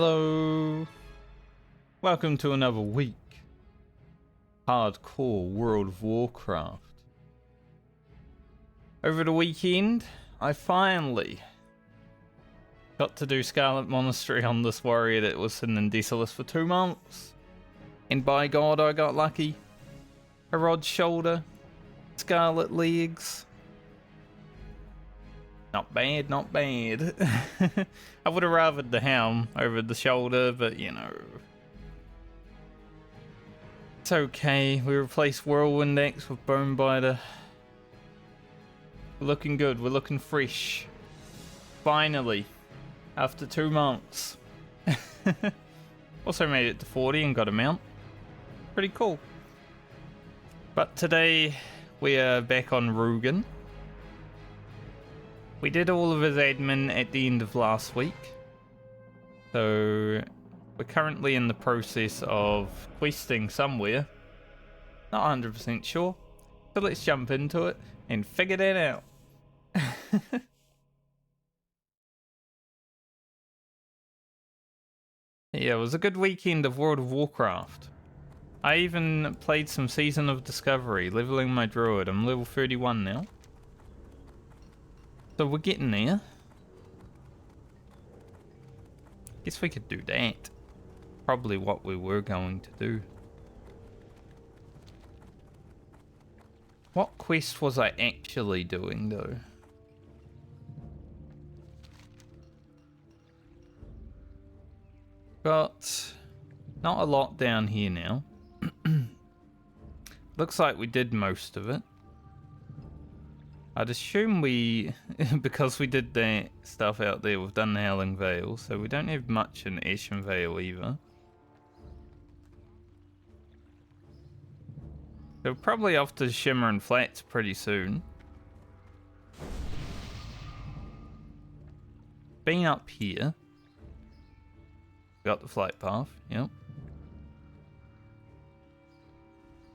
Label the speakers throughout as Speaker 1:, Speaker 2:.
Speaker 1: Hello, welcome to another week. Hardcore World of Warcraft. Over the weekend, I finally got to do Scarlet Monastery on this warrior that was sitting in Desolus for 2 months. And by God, I got lucky. A rod shoulder, scarlet legs. Not bad, not bad. I would have rathered the helm over the shoulder, but you know. It's okay, we replaced Whirlwind Axe with Bonebiter. We're looking good, we're looking fresh. Finally, after 2 months. Also made it to 40 and got a mount. Pretty cool. But today, we are back on Rugen. We did all of his admin at the end of last week. So we're currently in the process of questing somewhere. Not 100% sure. So let's jump into it and figure that out. Yeah, it was a good weekend of World of Warcraft. I even played some Season of Discovery, leveling my druid. I'm level 31 now. So we're getting there. Guess we could do that. Probably what we were going to do. What quest was I actually doing though? Got not a lot down here now. Looks like we did most of it. I'd assume we, because we did that stuff out there, we've done the Howling Vale, so we don't have much in Ashen Vale either. So we're probably off to Shimmer Flats pretty soon. Been up here. Got the flight path, yep.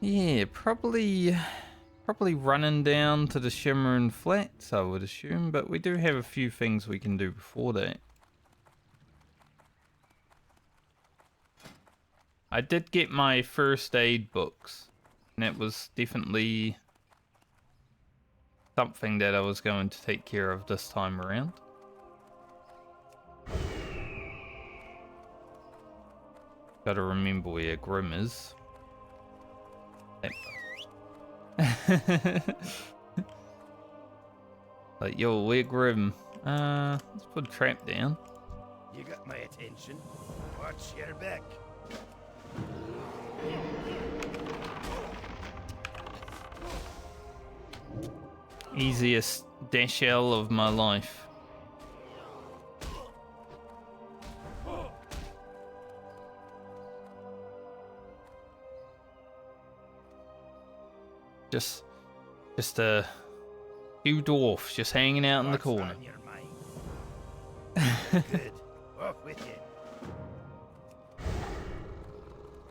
Speaker 1: Yeah, probably running down to the Shimmer Flats, I would assume, but we do have a few things we can do before that. I did get my first aid books, and it was definitely something that I was going to take care of this time around. Gotta remember where Grim is. Like, yo, we're Grim. Let's put a trap down.
Speaker 2: You got my attention. Watch your back.
Speaker 1: Easiest dash L of my life. Just a few dwarfs just hanging out in the corner.
Speaker 2: Good. Off with you.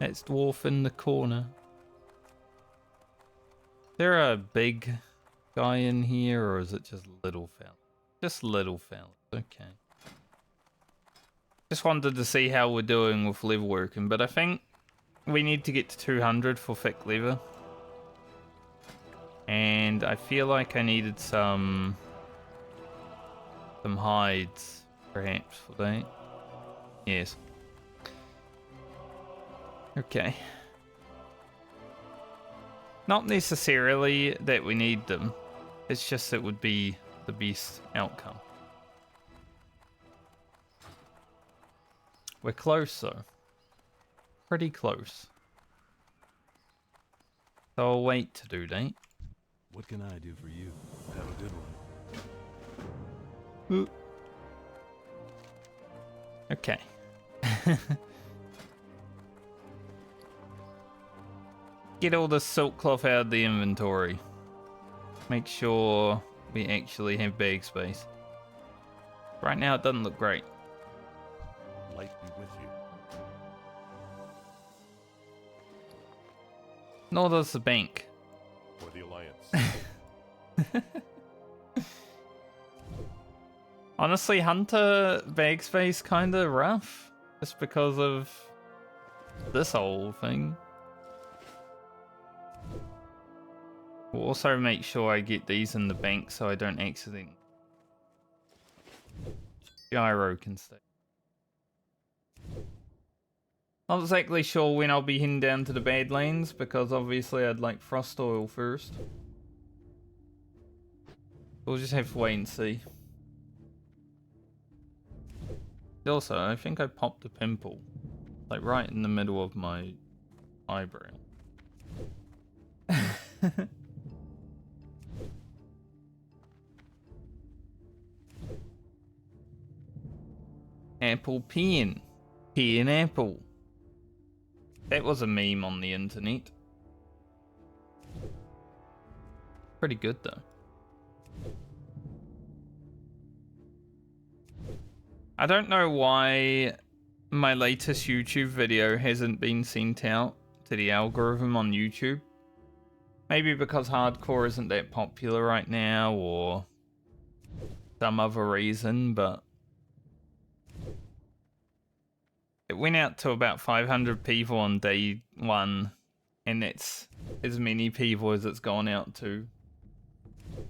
Speaker 1: That's dwarf in the corner. Is there a big guy in here, or is it just little fella? Just little fella. Okay. Just wanted to see how we're doing with lever working, but I think we need to get to 200 for thick lever. And I feel like I needed some hides, perhaps, for that. Yes. Okay. Not necessarily that we need them. It's just it would be the best outcome. We're close though. Pretty close. So I'll wait to do that.
Speaker 3: What can I do for you? Have a good one.
Speaker 1: Ooh. Okay. Get all the silk cloth out of the inventory. Make sure we actually have bag space. Right now it doesn't look great.
Speaker 3: Light be with you.
Speaker 1: Nor does the bank.
Speaker 3: For the Alliance.
Speaker 1: Honestly, Hunter bag space kinda rough. Just because of this whole thing. We'll also make sure I get these in the bank so I don't accidentally. Gyro can stay. Not exactly sure when I'll be heading down to the Badlands because obviously I'd like frost oil first. We'll just have to wait and see. Also, I think I popped a pimple. Like right in the middle of my eyebrow. Apple pen. Pen apple. That was a meme on the internet. Pretty good though. I don't know why my latest YouTube video hasn't been sent out to the algorithm on YouTube. Maybe because hardcore isn't that popular right now or some other reason, but it went out to about 500 people on day 1, and that's as many people as it's gone out to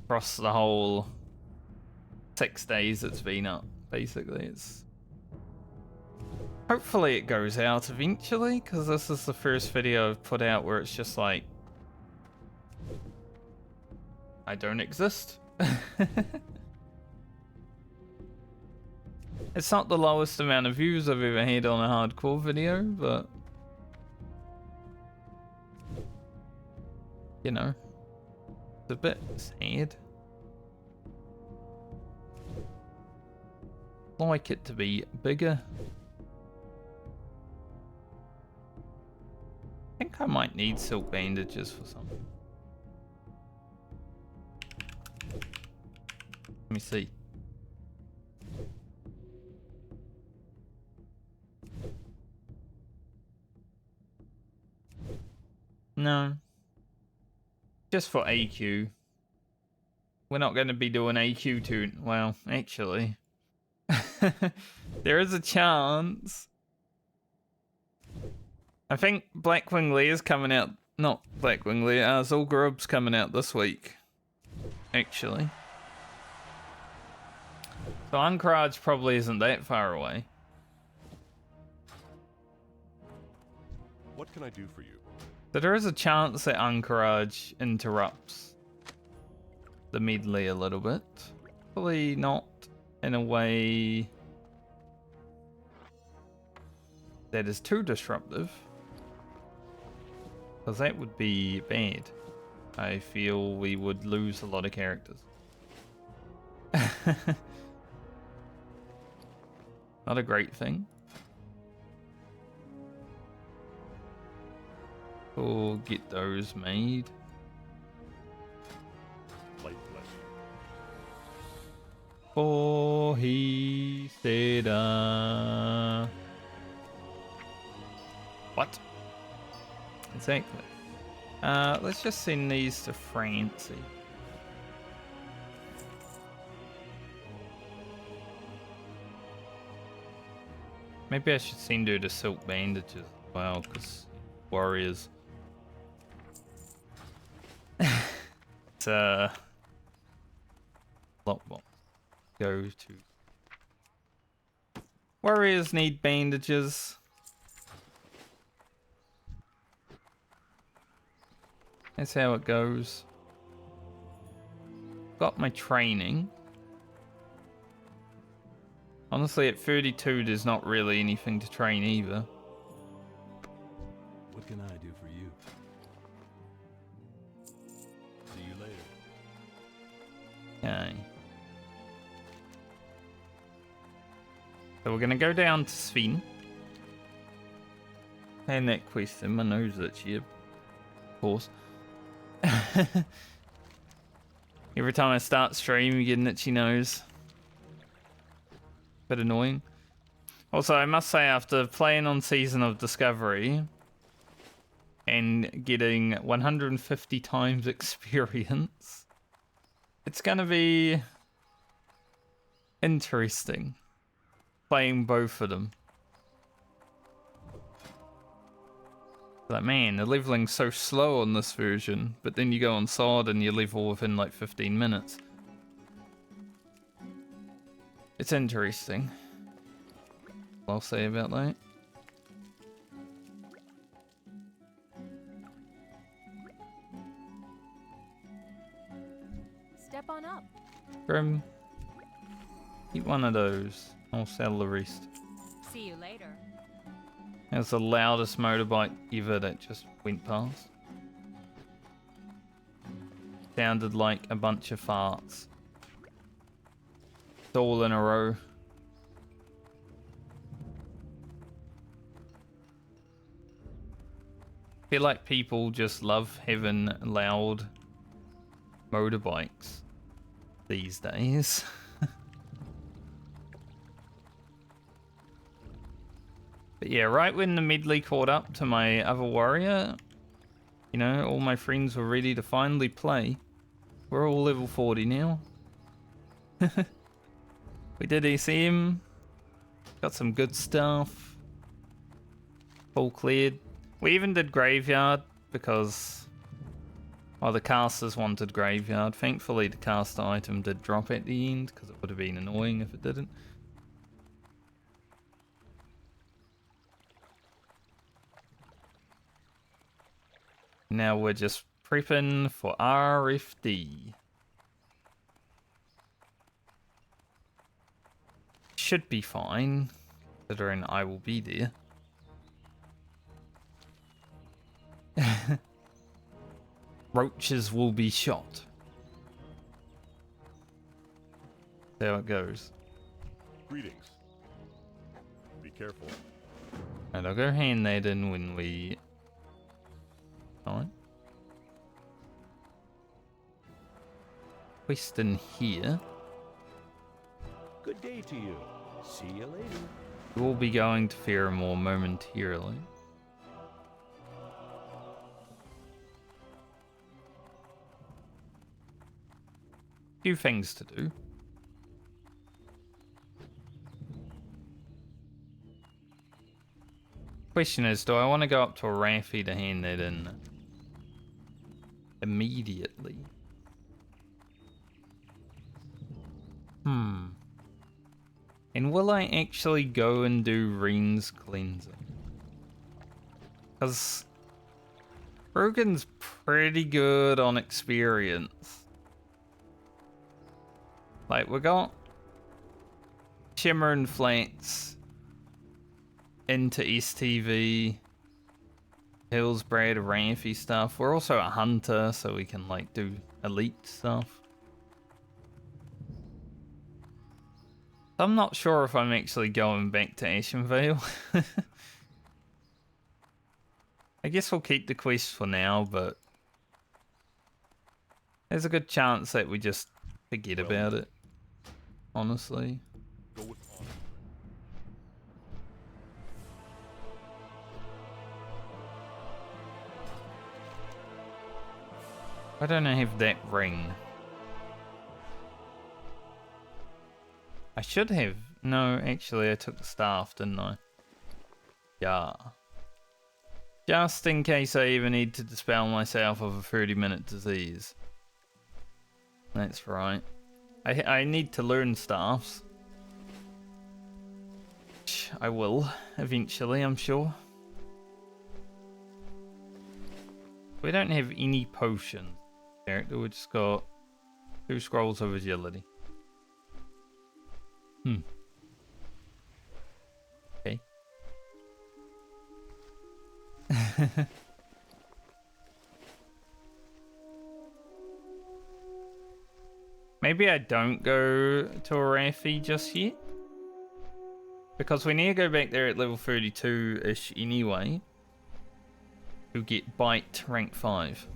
Speaker 1: across the whole 6 days it's been up. Basically, it's hopefully it goes out eventually, because this is the first video I've put out where it's just like I don't exist. It's not the lowest amount of views I've ever had on a hardcore video, but you know, it's a bit sad. Like it to be bigger. I think I might need silk bandages for something. Let me see. No. Just for AQ. We're not going to be doing AQ too. Well, actually. There is a chance. I think Blackwing Lear's coming out. Not Blackwing Lear, Zul'Gurub's coming out this week. Actually. So Anchorage probably isn't that far away.
Speaker 3: What can I do for you?
Speaker 1: So there is a chance that Anchorage interrupts the Medley a little bit. Probably not in a way that is too disruptive, because that would be bad. I feel we would lose a lot of characters. Not a great thing. We'll get those made.
Speaker 3: Light bless you.
Speaker 1: For he said, what? Exactly. Let's just send these to Francie. Maybe I should send her to silk bandages as well, because warriors. It's lockbox. Go to warriors need bandages. That's how it goes. Got my training. Honestly, at 32, there's not really anything to train either.
Speaker 3: What can I do for you? See you later.
Speaker 1: Okay. So we're gonna go down to Sven. And that quest in my nose itchy, of course. Every time I start stream, you get an itchy nose. Bit annoying. Also, I must say, after playing on Season of Discovery and getting 150 times experience, it's gonna be interesting playing both of them. Like, man, the leveling's so slow on this version, but then you go on sword and you level within like 15 minutes. It's interesting. I'll say about that.
Speaker 4: Step on up.
Speaker 1: Grim, eat one of those. I'll sell the rest.
Speaker 4: See you later.
Speaker 1: That's the loudest motorbike ever that just went past. Sounded like a bunch of farts. It's all in a row. I feel like people just love having loud motorbikes these days. But yeah, right when the Medley caught up to my other warrior, you know, all my friends were ready to finally play. We're all level 40 now. We did SM. Got some good stuff. All cleared. We even did Graveyard because, well, the casters wanted Graveyard. Thankfully, the caster item did drop at the end because it would have been annoying if it didn't. Now we're just prepping for RFD. Should be fine, considering I will be there. Roaches will be shot. That's how it goes.
Speaker 3: Greetings. Be careful.
Speaker 1: And I'll go hand that in when we... Fine. Quest in here.
Speaker 2: Good day to you. See you later.
Speaker 1: We'll be going to Fairmore momentarily. Few things to do. Question is, do I want to go up to a Raffi to hand that in immediately? And will I actually go and do Reen's cleansing? Because Brogan's pretty good on experience. Like, we got Shimmer and Flats into STV, Hillsbrad, Raffi stuff. We're also a hunter, so we can like do elite stuff. I'm not sure if I'm actually going back to Ashenvale. I guess we'll keep the quest for now, but there's a good chance that we just forget about it, honestly.
Speaker 3: Go with honor.
Speaker 1: Why don't I have that ring? I should have. No, actually, I took the staff, didn't I? Yeah. Just in case I even need to dispel myself of a 30-minute disease. That's right. I need to learn staffs. Which I will, eventually, I'm sure. We don't have any potions. Character, we just got 2 scrolls of agility. Okay. Maybe I don't go to a Raffi just yet. Because we need to go back there at level 32-ish anyway. To get Bite rank 5.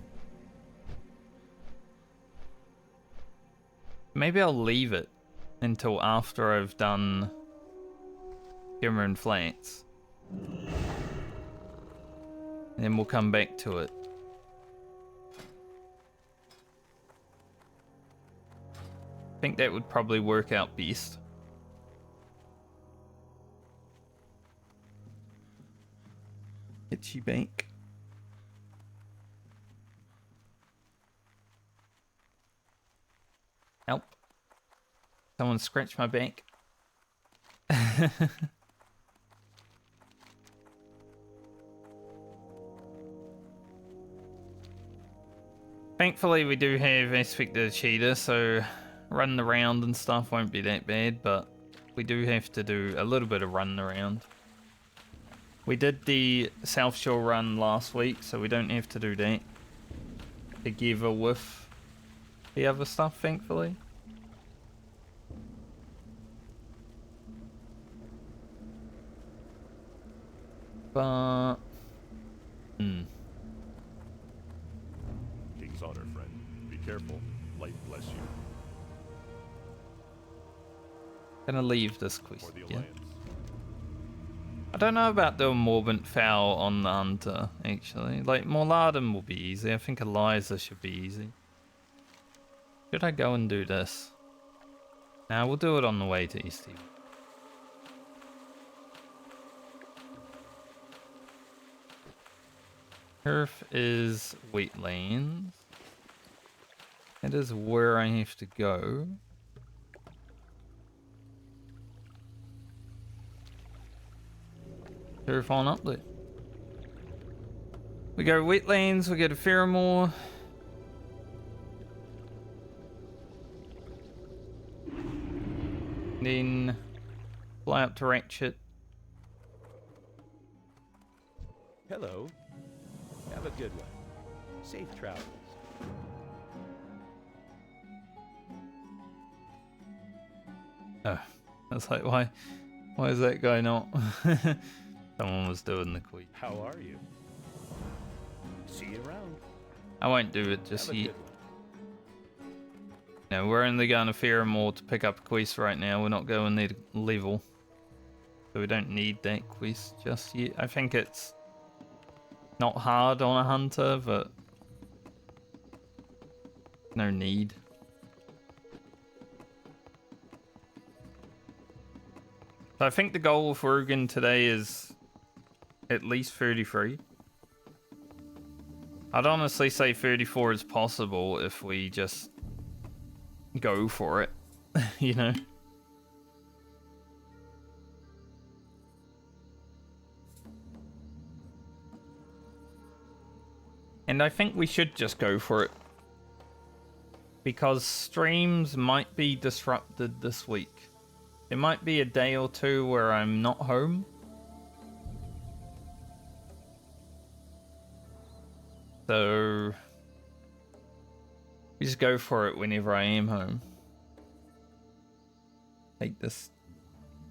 Speaker 1: Maybe I'll leave it until after I've done Shimmer and Flats. Then we'll come back to it. I think that would probably work out best. Itchy bank. Help. Someone scratched my back. Thankfully, we do have aspect of the cheetah, so running around and stuff won't be that bad, but we do have to do a little bit of running around. We did the South Shore run last week, so we don't have to do that together with the other stuff, thankfully. But...
Speaker 3: King's honor, friend. Be careful. Light bless you.
Speaker 1: Gonna leave this quest
Speaker 3: For the
Speaker 1: again.
Speaker 3: Alliance.
Speaker 1: I don't know about doing Morbant Fowl on the Hunter, actually. Like, Morladen will be easy. I think Eliza should be easy. Should I go and do this? Nah, we'll do it on the way to East Eve. Turf is wetlands. That is where I have to go. Turf on up there. We go wetlands, we go to Ferrimore. Then fly up to Ratchet.
Speaker 2: Hello. Have a good one. Safe travels.
Speaker 1: Oh, I was like, why is that guy not? Someone was doing the quiz.
Speaker 2: How are you? See you around.
Speaker 1: I won't do it just
Speaker 2: Have a
Speaker 1: yet.
Speaker 2: good one.
Speaker 1: No, we're only going to Ferrimore to pick up a quest right now. We're not going there to level. So we don't need that quest just yet. I think it's not hard on a hunter, but no need. So I think the goal for Rugen today is at least 33. I'd honestly say 34 is possible if we just go for it, you know? And I think we should just go for it. Because streams might be disrupted this week. There might be a day or two where I'm not home. So we just go for it whenever I am home. Take this.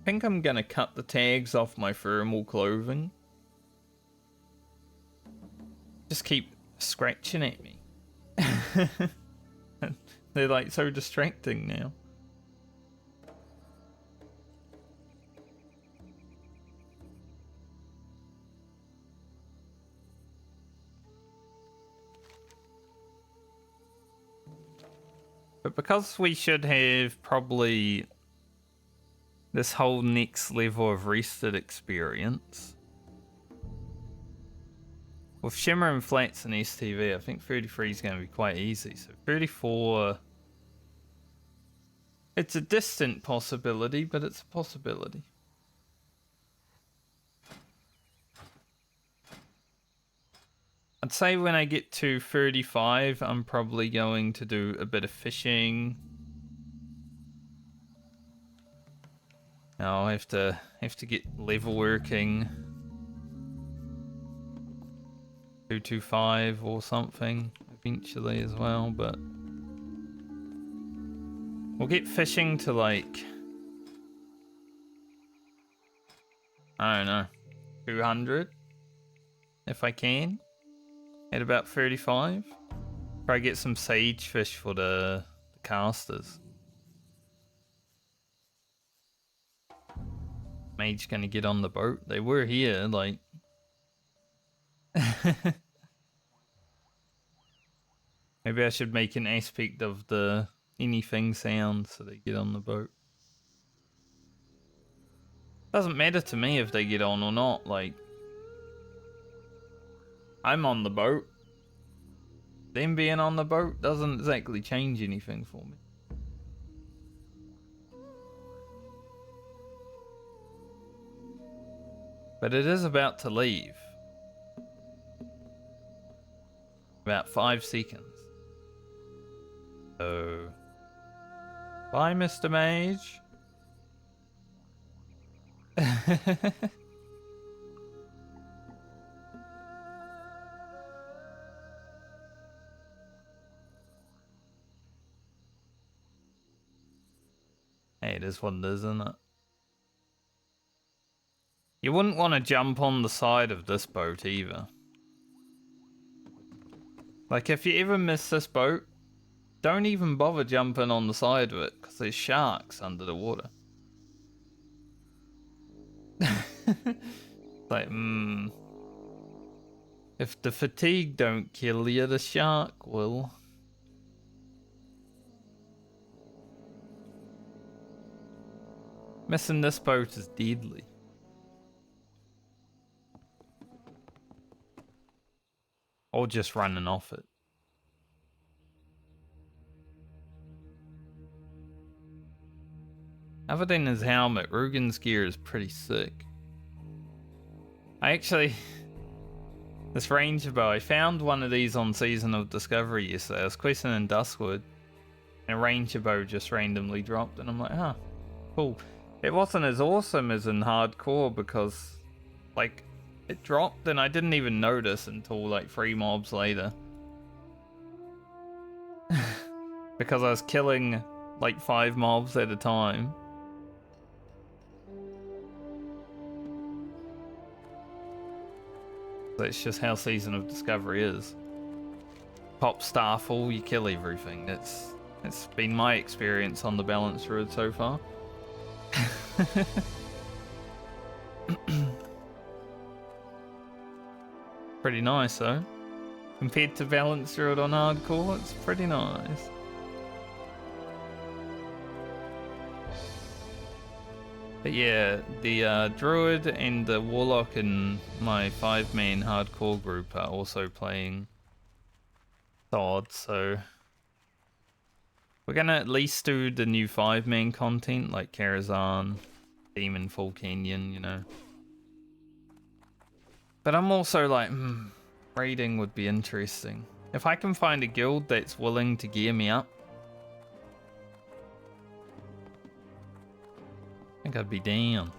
Speaker 1: I think I'm gonna cut the tags off my thermal clothing. Just keep scratching at me. They're like so distracting now. But because we should have probably this whole next level of rested experience. With Shimmer and Flats and STV, I think 33 is going to be quite easy. So 34... It's a distant possibility, but it's a possibility. I'd say when I get to 35, I'm probably going to do a bit of fishing. I'll have to get level working. 225 or something eventually as well, but we'll get fishing to like, I don't know, 200 if I can. At about 35. Try get some sage fish for the casters. Mage gonna get on the boat. They were here, like. Maybe I should make an aspect of the anything sound so they get on the boat. Doesn't matter to me if they get on or not, like. I'm on the boat. Them being on the boat doesn't exactly change anything for me. But it is about to leave. About 5 seconds. So... Bye, Mr. Mage. Hey, it is what it is, isn't it? You wouldn't want to jump on the side of this boat either. Like, if you ever miss this boat, don't even bother jumping on the side of it, because there's sharks under the water. Like, if the fatigue don't kill you, the shark will. Missing this boat is deadly. Or just running off it. Other than his helmet, Rugen's gear is pretty sick. I actually... This ranger bow, I found one of these on Season of Discovery yesterday. I was questing in Duskwood, and a ranger bow just randomly dropped, and I'm like, huh, cool. It wasn't as awesome as in hardcore because, like, it dropped and I didn't even notice until like 3 mobs later. Because I was killing like 5 mobs at a time. That's just how Season of Discovery is. Pop Starfall, you kill everything. It's been my experience on the Balance Road so far. Pretty nice though. Compared to Balance Road on hardcore, it's pretty nice. But yeah, the Druid and the Warlock in my 5-man hardcore group are also playing Sod, so we're gonna at least do the new 5-man content like Karazhan, Demon Full Canyon, you know. But I'm also like, raiding would be interesting. If I can find a guild that's willing to gear me up, I think I'd be down.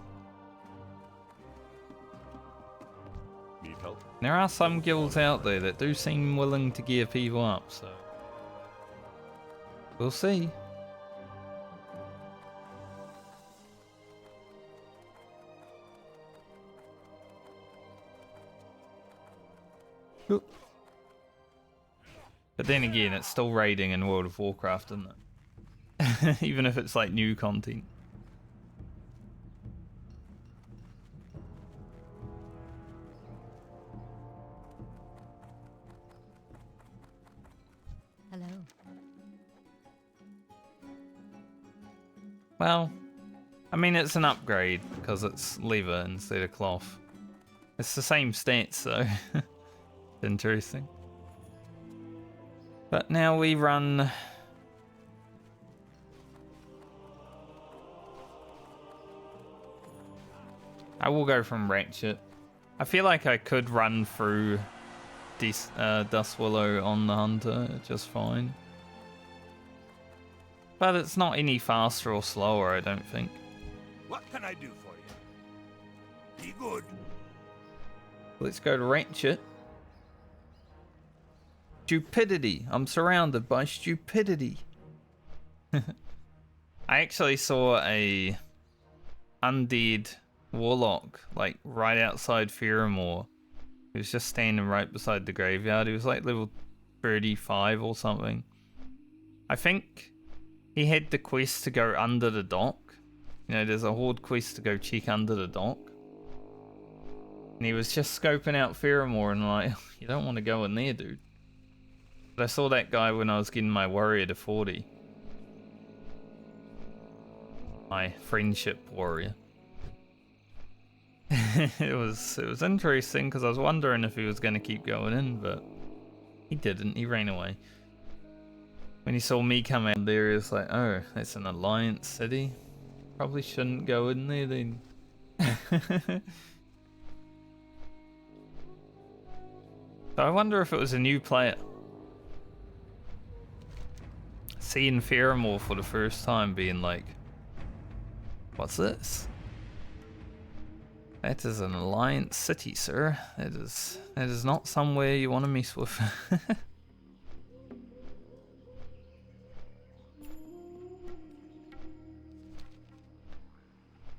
Speaker 3: Need help?
Speaker 1: There are some guilds out there that do seem willing to gear people up, so we'll see. But then again, it's still raiding in World of Warcraft, isn't it? Even if it's like new content.
Speaker 4: Hello.
Speaker 1: Well, I mean, it's an upgrade because it's leather instead of cloth. It's the same stats though. Interesting. But now we run... I will go from Ratchet. I feel like I could run through Dust Willow on the Hunter just fine. But it's not any faster or slower, I don't think.
Speaker 5: What can I do for you? Be good.
Speaker 1: Let's go to Ratchet. Stupidity. I'm surrounded by stupidity. I actually saw a undead warlock like right outside Fearamore. He was just standing right beside the graveyard. He was like level 35 or something. I think he had the quest to go under the dock. You know, there's a horde quest to go check under the dock. And he was just scoping out Fearamore and like, you don't want to go in there, dude. But I saw that guy when I was getting my warrior to 40. My friendship warrior. it was interesting because I was wondering if he was going to keep going in, but he didn't. He ran away. When he saw me come out there, he was like, oh, that's an alliance city. Probably shouldn't go in there then. So I wonder if it was a new player. Seeing Pheromore for the first time being like, what's this? That is an Alliance city, sir. It is not somewhere you want to mess with.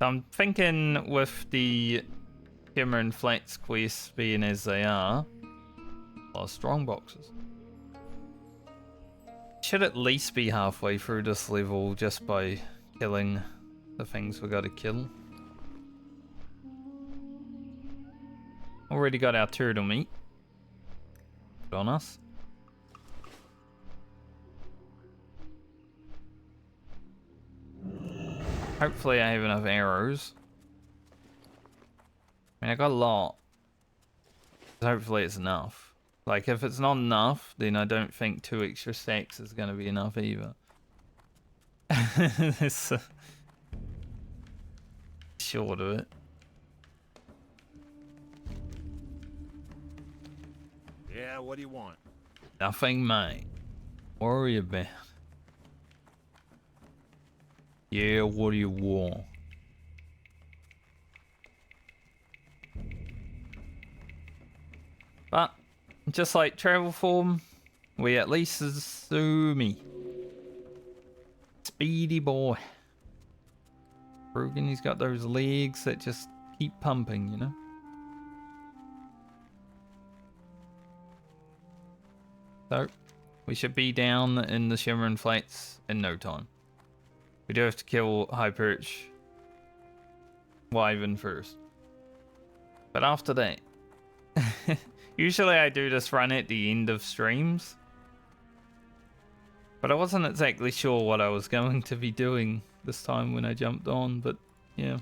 Speaker 1: I'm thinking with the Shimmer and Flats quests being as they are, a lot of strong boxes. Should at least be halfway through this level just by killing the things we gotta kill. Already got our turtle meat. Good on us. Hopefully I have enough arrows. I mean, I got a lot. Hopefully it's enough. Like, if it's not enough, then I don't think 2 extra stacks is going to be enough either. It's short of it.
Speaker 5: Yeah, what do you want?
Speaker 1: Nothing, mate. Worry about. Yeah, what do you want? But, just like travel form, we at least assume speedy boy. Rugen, he's got those legs that just keep pumping, you know? So, we should be down in the Shimmer and Flats in no time. We do have to kill High Perch Wyvern first. But after that, usually I do this run at the end of streams. But I wasn't exactly sure what I was going to be doing this time when I jumped on, but yeah.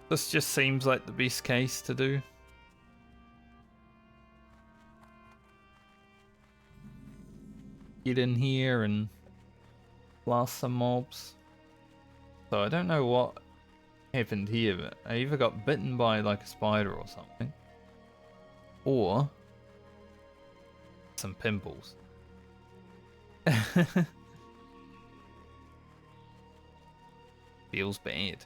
Speaker 1: This just seems like the best case to do. Get in here and blast some mobs. So I don't know what happened here, but I either got bitten by like a spider or something, or some pimples. Feels bad.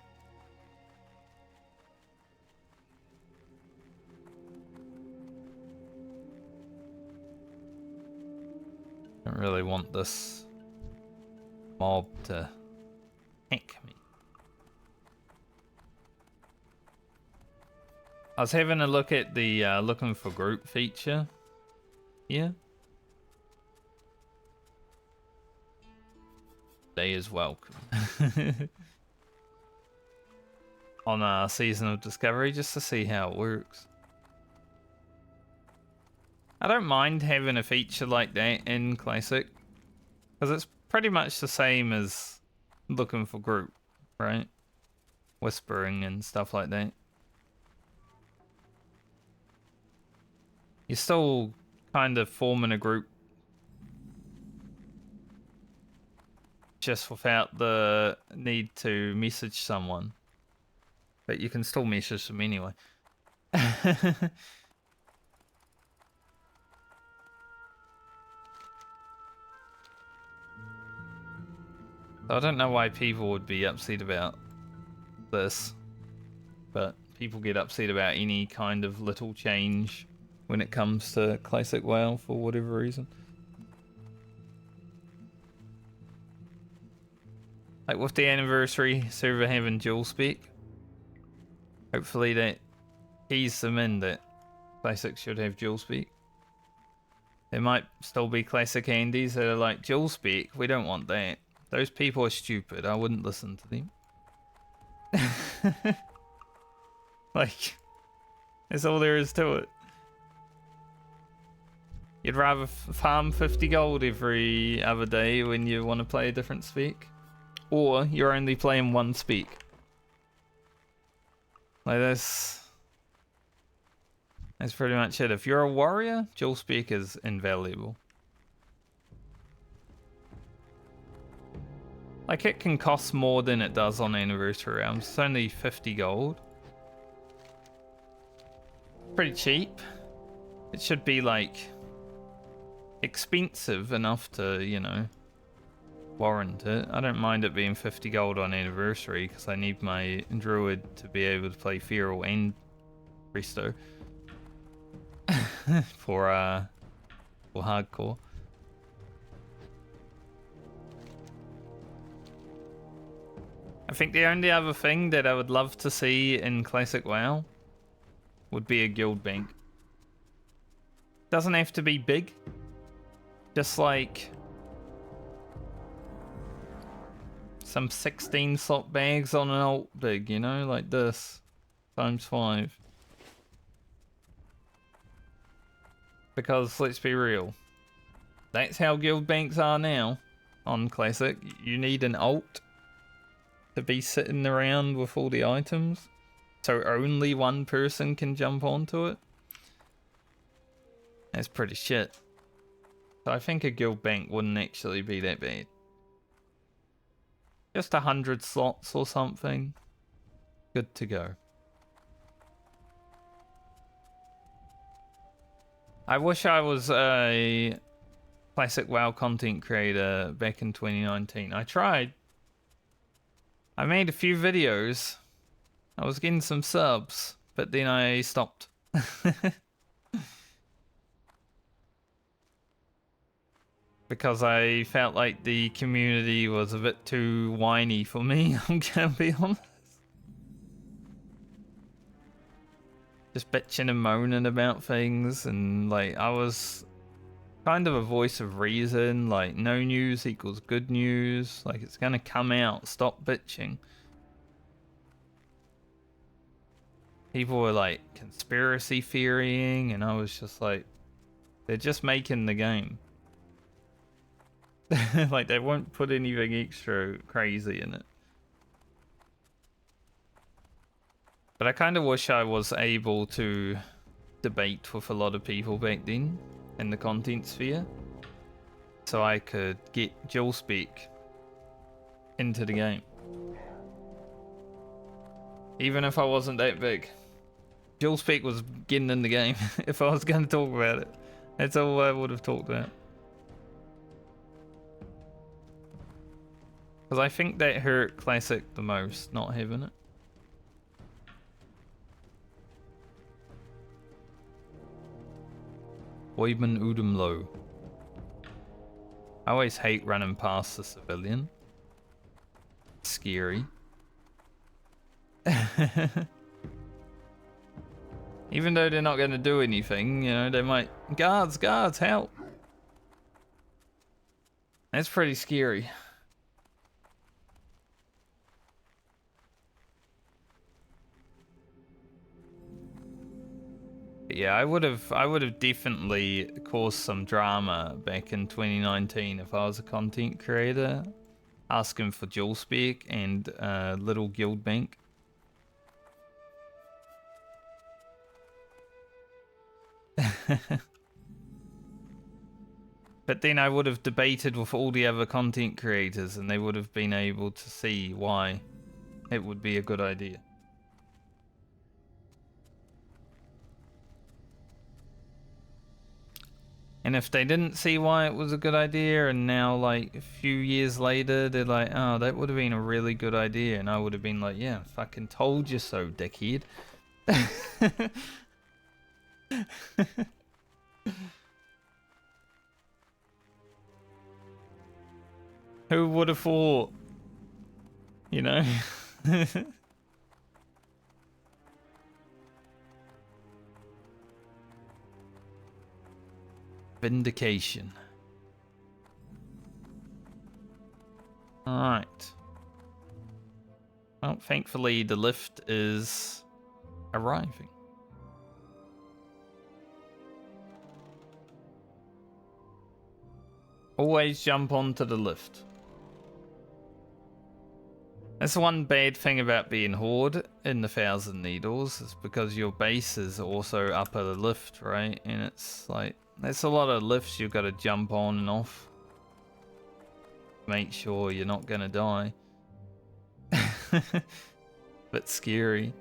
Speaker 1: Don't really want this mob to hack me. I was having a look at the looking for group feature here. They is welcome. On Season of Discovery, just to see how it works. I don't mind having a feature like that in Classic, because it's pretty much the same as looking for group, right? Whispering and stuff like that. You're still kind of forming a group, just without the need to message someone. But you can still message them anyway. I don't know why people would be upset about this, but people get upset about any kind of little change when it comes to Classic WoW for whatever reason. Like with the anniversary server having dual spec, hopefully that keys them in that Classic should have dual spec. There might still be Classic Andes that are like, dual spec, we don't want that. Those people are stupid, I wouldn't listen to them. Like, that's all there is to it. You'd rather farm 50 gold every other day when you want to play a different spec, or you're only playing one spec. Like that's pretty much it. If you're a warrior, dual spec is invaluable. Like it can cost more than it does on anniversary realms. It's only 50 gold. Pretty cheap. It should be like expensive enough to, you know, warrant it. I don't mind it being 50 gold on anniversary because I need my druid to be able to play feral and Presto for hardcore. I think the only other thing that I would love to see in Classic WoW would be a guild bank. Doesn't have to be big. Just like some 16 slot bags on an alt big, you know, like this times 5. Because let's be real, that's how guild banks are now on Classic. You need an alt to be sitting around with all the items, so only one person can jump onto it. That's pretty shit. So I think a guild bank wouldn't actually be that bad. Just 100 slots or something. Good to go. I wish I was a Classic WoW content creator back in 2019. I tried. I made a few videos. I was getting some subs, but then I stopped. Because I felt like the community was a bit too whiny for me, I'm gonna be honest. Just bitching and moaning about things, and like I was kind of a voice of reason, like no news equals good news, like it's gonna come out, stop bitching. People were like conspiracy theorying, and I was just like, they're just making the game. Like they won't put anything extra crazy in it. But I kind of wish I was able to debate with a lot of people back then in the content sphere, so I could get dual spec into the game. Even if I wasn't that big, dual spec was getting in the game. If I was going to talk about it, that's all I would have talked about. Because I think that hurt Classic the most, not having it. Oibman Udumlo. I always hate running past the civilian. It's scary. Even though they're not going to do anything, you know, they might... Guards, help! That's pretty scary. Yeah, I would have definitely caused some drama back in 2019 if I was a content creator, asking for dual spec and little guild bank. But then I would have debated with all the other content creators, and they would have been able to see why it would be a good idea. And if they didn't see why it was a good idea, and now like a few years later they're like, oh, that would have been a really good idea, and I would have been like, yeah, fucking told you so, dickhead. Who would have thought? You know? Vindication. Alright. Well, thankfully the lift is arriving. Always jump onto the lift. That's one bad thing about being Horde in the Thousand Needles, is because your base is also up at a lift, right? And it's like, there's a lot of lifts you've got to jump on and off. Make sure you're not gonna die. Bit scary.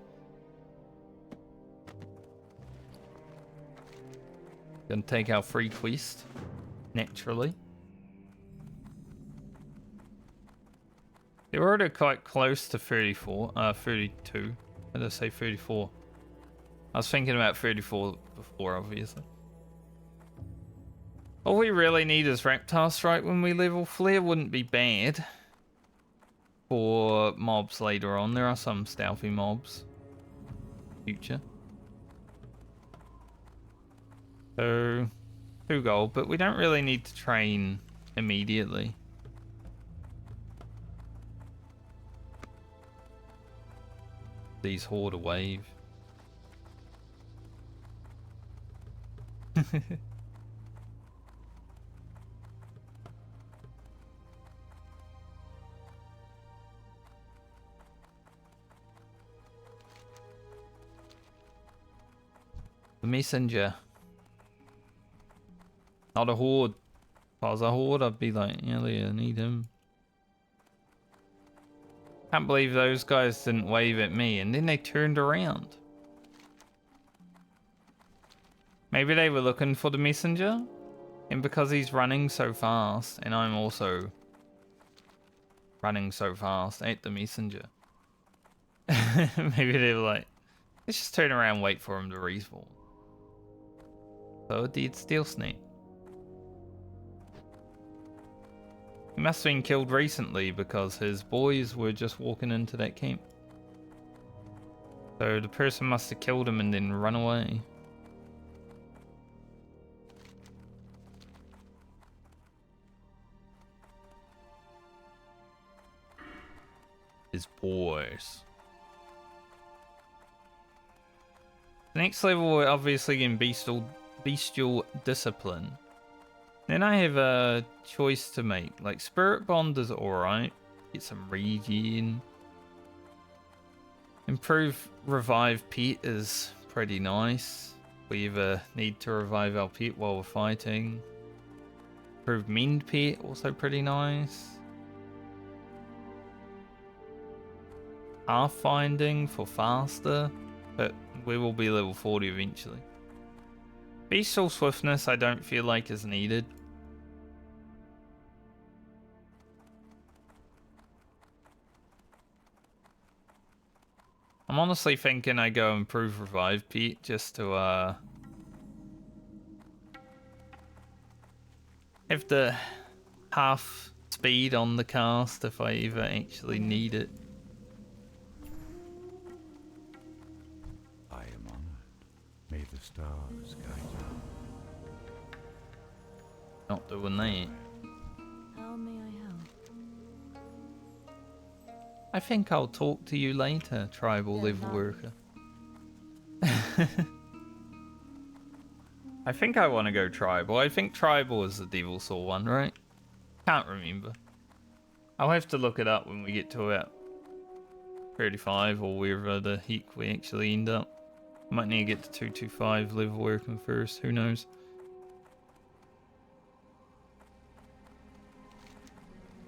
Speaker 1: Gonna take our free quest, naturally. They're already quite close to 32. What did I say, 34? I was thinking about 34 before, obviously. All we really need is Reptile Strike when we level. Flare wouldn't be bad for mobs later on. There are some stealthy mobs. Future. So, 2 gold, but we don't really need to train immediately. These horde a wave. The messenger. Not a horde. If I was a horde, I'd be like, yeah, I need him. Can't believe those guys didn't wave at me and then they turned around. Maybe they were looking for the messenger, and because he's running so fast and I'm also running so fast at the messenger, maybe they were like, let's just turn around and wait for him to respawn. So it did Steel Snake. He must have been killed recently because his boys were just walking into that camp. So the person must have killed him and then run away. His boys. The next level we're obviously in bestial discipline. Then I have a choice to make. Like, Spirit Bond is alright. Get some regen. Improve Revive Pet is pretty nice. We ever need to revive our pet while we're fighting. Improve Mend Pet, also pretty nice. Pathfinding for faster, but we will be level 40 eventually. Bestial Swiftness I don't feel like is needed. I'm honestly thinking I go improve Revive Pete just to have the half speed on the cast if I ever actually need it.
Speaker 3: I am honored. May the stars guide you.
Speaker 1: Not doing that.
Speaker 4: How may I help?
Speaker 1: I think I'll talk to you later, tribal
Speaker 4: Yeah,
Speaker 1: level
Speaker 4: bye.
Speaker 1: worker. I think I want to go tribal. I think tribal is the Devil Soul one, right? Can't remember. I'll have to look it up when we get to about 35 or wherever the heck we actually end up. Might need to get to 225 level working first, who knows.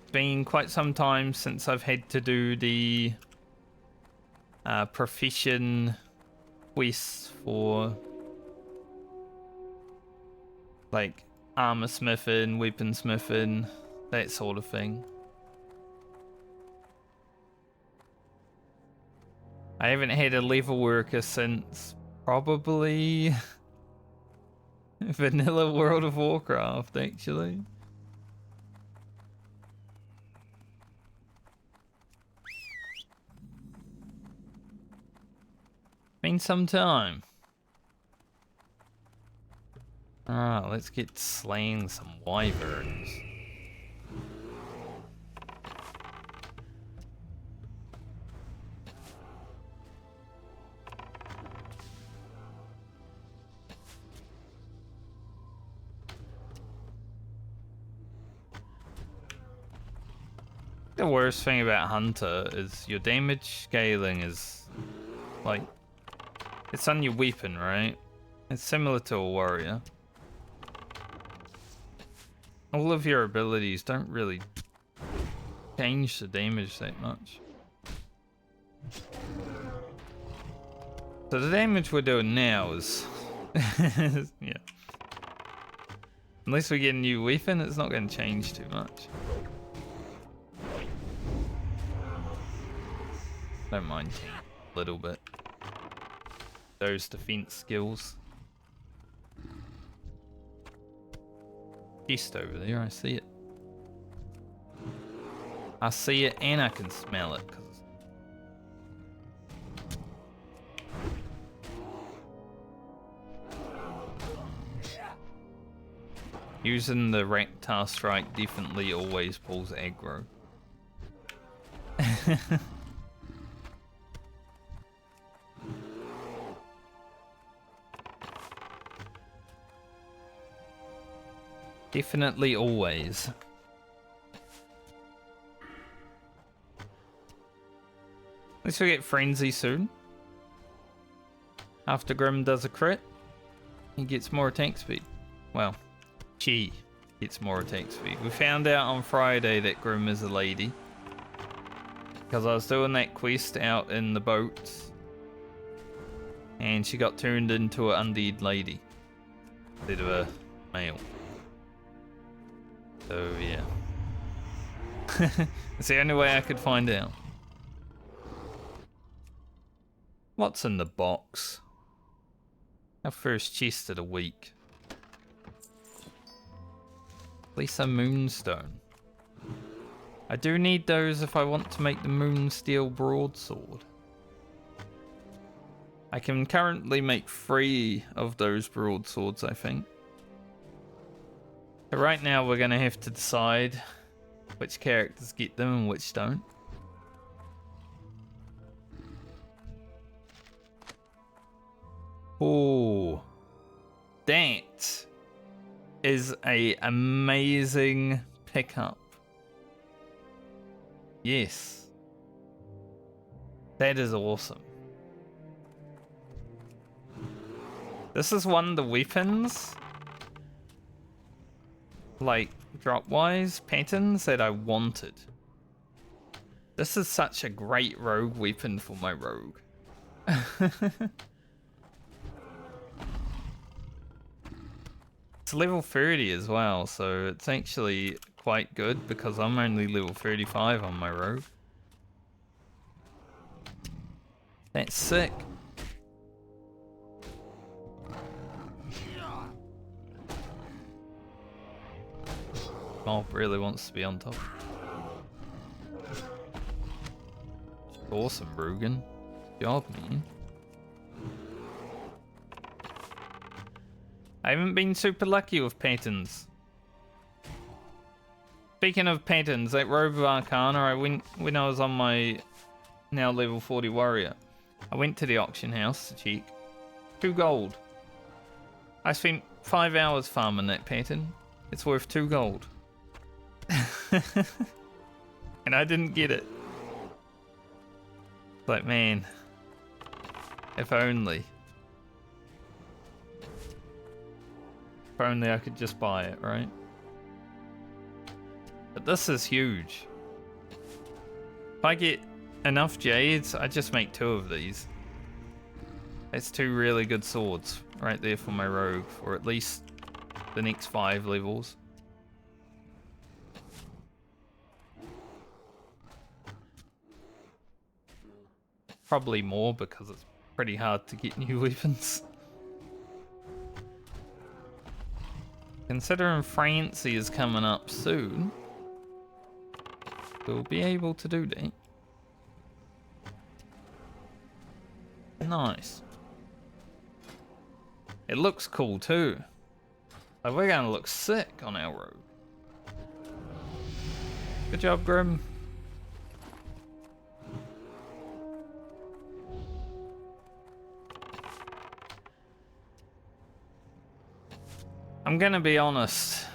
Speaker 1: It's been quite some time since I've had to do the profession quests for like armor smithing, weapon smithing, that sort of thing. I haven't had a level worker since probably vanilla World of Warcraft, actually. Been some time. Alright, let's get slaying some wyverns. The worst thing about Hunter is your damage scaling is like, it's on your weapon, right? It's similar to a warrior. All of your abilities don't really change the damage that much. So the damage we're doing now is yeah. Unless we get a new weapon, it's not going to change too much. Don't mind a little bit. Those defense skills. Chest over there, I see it. I see it and I can smell it. Using the Rectar Strike definitely always pulls aggro. Definitely always. Let's get Frenzy soon. After Grim does a crit, he gets more attack speed. Well, she gets more attack speed. We found out on Friday that Grim is a lady. Because I was doing that quest out in the boats. And she got turned into an undead lady. Instead of a male. So yeah. It's the only way I could find out. What's in the box? Our first chest of the week. At least a moonstone. I do need those if I want to make the Moonsteel broadsword. I can currently make 3 of those broadswords, I think. So right now we're going to have to decide which characters get them and which don't. Oh, that is a amazing pickup. Yes, that is awesome. This is one of the weapons, like drop-wise patterns that I wanted. This is such a great rogue weapon for my rogue. It's level 30 as well, so it's actually quite good because I'm only level 35 on my rogue. That's sick. Mob really wants to be on top. Awesome, Rugen. Good job, man. I haven't been super lucky with patterns. Speaking of patterns, that Robe of Arcana, I went when I was on my now level 40 warrior. I went to the auction house to check. 2 gold. I spent 5 hours farming that pattern. It's worth 2 gold. And I didn't get it. Like, man, if only. If only I could just buy it, right? But this is huge. If I get enough jades, I just make 2 of these. That's 2 really good swords right there for my rogue, for at least the next 5 levels. Probably more because it's pretty hard to get new weapons. Considering Francie is coming up soon, we'll be able to do that. Nice. It looks cool too. Like, we're gonna look sick on our rogue. Good job, Grim. I'm gonna be honest,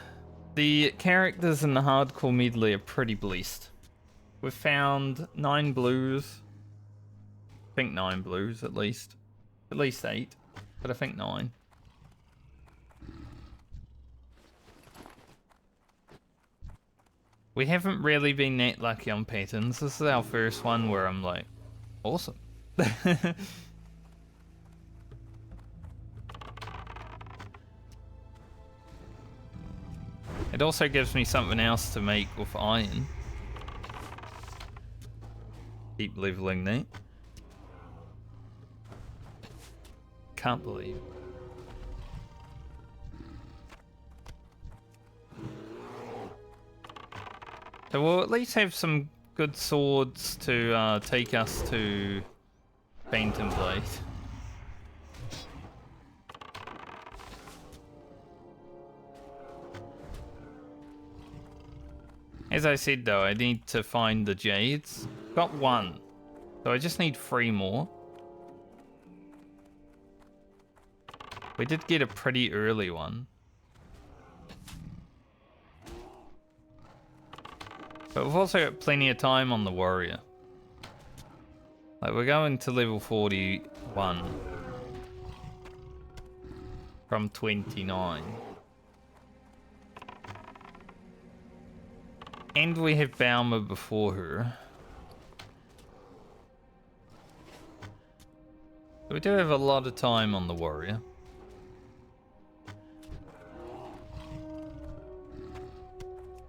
Speaker 1: the characters in the hardcore medley are pretty blessed. We've found 9 blues. I think 9 blues at least. At least 8, but I think 9. We haven't really been that lucky on patterns. This is our first one where I'm like, awesome. It also gives me something else to make with iron. Keep leveling that. Can't believe. So we'll at least have some good swords to take us to Phantom Blade. As I said though, I need to find the jades. Got one. So I just need 3 more. We did get a pretty early one. But we've also got plenty of time on the warrior. Like, we're going to level 41 from 29. And we have Balmer before her. So we do have a lot of time on the warrior.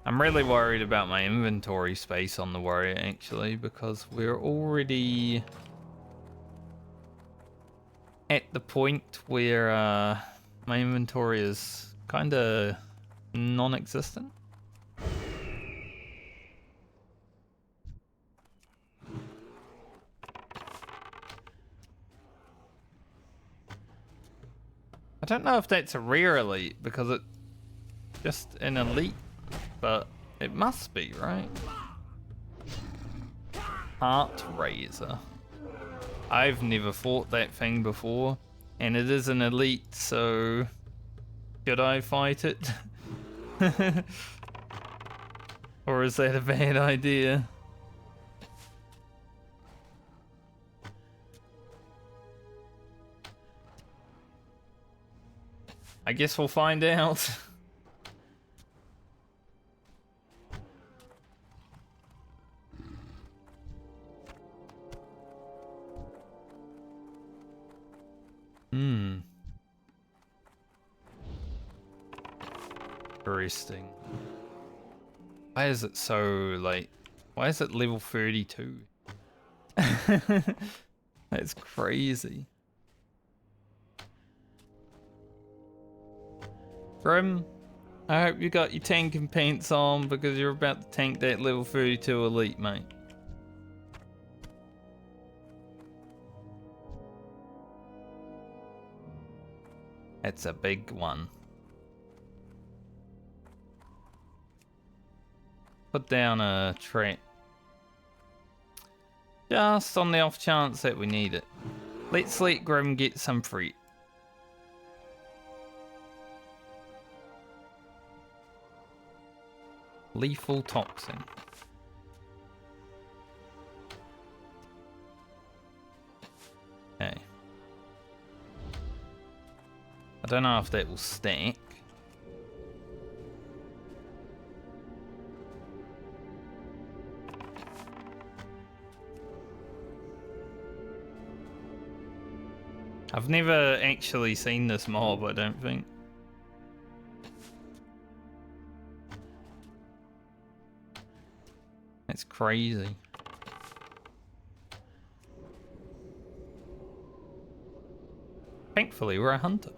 Speaker 1: I'm really worried about my inventory space on the warrior actually, because we're already at the point where my inventory is kind of non-existent. I don't know if that's a rare elite because it's just an elite, but it must be, right? Heart Razor. I've never fought that thing before, and it is an elite, so should I fight it? Or is that a bad idea? I guess we'll find out. Interesting. Why is it so late? Why is it level 32? That's crazy. Grim, I hope you got your tanking pants on because you're about to tank that level 32 elite, mate. That's a big one. Put down a trap. Just on the off chance that we need it. Let's let Grim get some fruit. Lethal toxin. Okay. I don't know if that will stack. I've never actually seen this mob, I don't think. That's crazy. Thankfully, we're a hunter.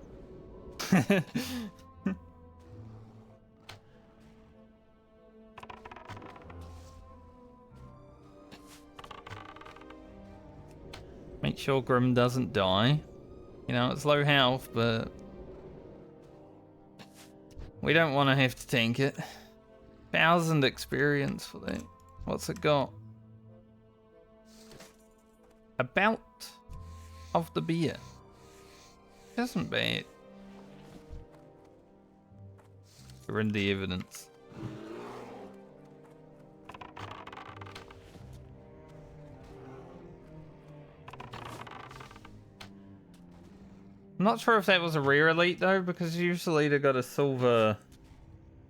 Speaker 1: Make sure Grim doesn't die. You know, it's low health, but we don't want to have to tank it. 1,000 experience for that. What's it got? A bout of the beer. Isn't bad. We're in the evidence. I'm not sure if that was a rare elite though, because usually they got a silver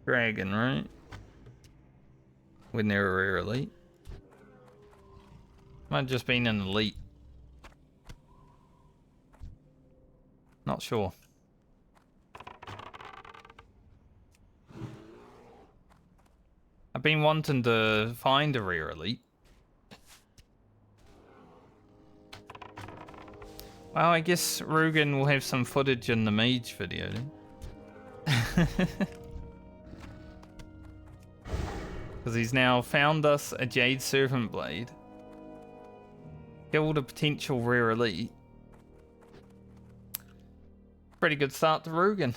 Speaker 1: dragon, right? When they're a rare elite. Might have just been an elite. Not sure. been wanting to find a rare elite. Well, I guess Rugen will have some footage in the mage video then. Because he's now found us a Jade Serpent Blade. Killed a potential rare elite. Pretty good start to Rugen.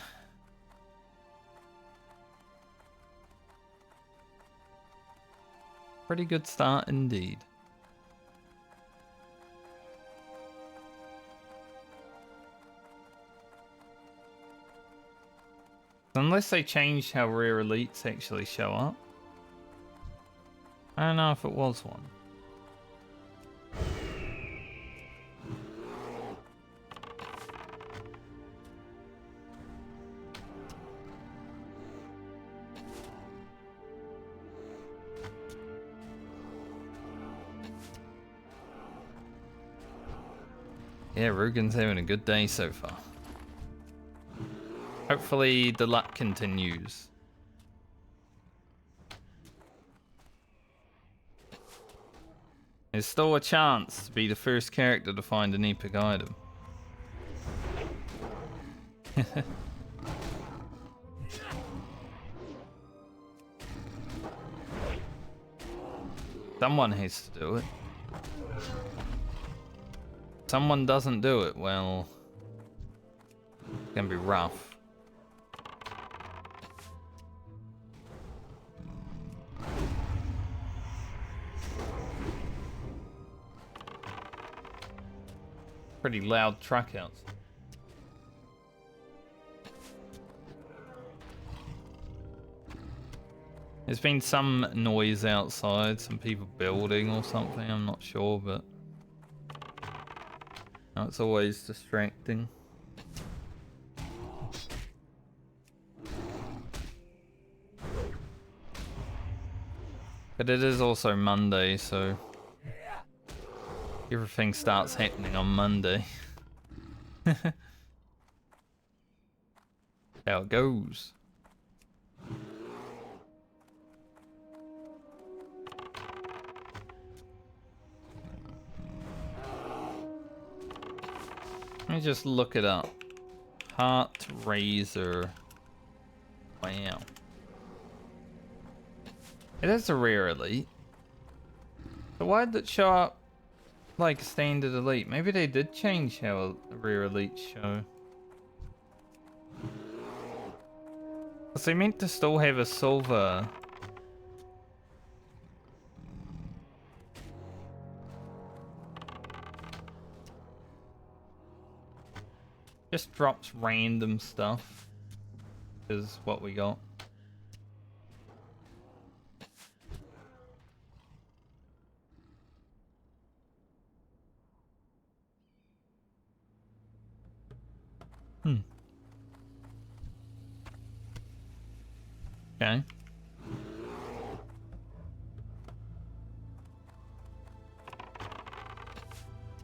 Speaker 1: Pretty good start indeed. Unless they changed how rare elites actually show up. I don't know if it was one. Yeah, Rugen's having a good day so far. Hopefully the luck continues. There's still a chance to be the first character to find an epic item. Someone has to do it. If someone doesn't do it, well, it's gonna be rough. Pretty loud truck outside. There's been some noise outside, some people building or something, I'm not sure, but it's always distracting. But it is also Monday, so everything starts happening on Monday. How it goes. Let me just look it up. Heart Razor. Wow. It is a rare elite. So why did it show up like standard elite? Maybe they did change how a rare elite show. Because they meant to still have a silver. Just drops random stuff is what we got. Okay.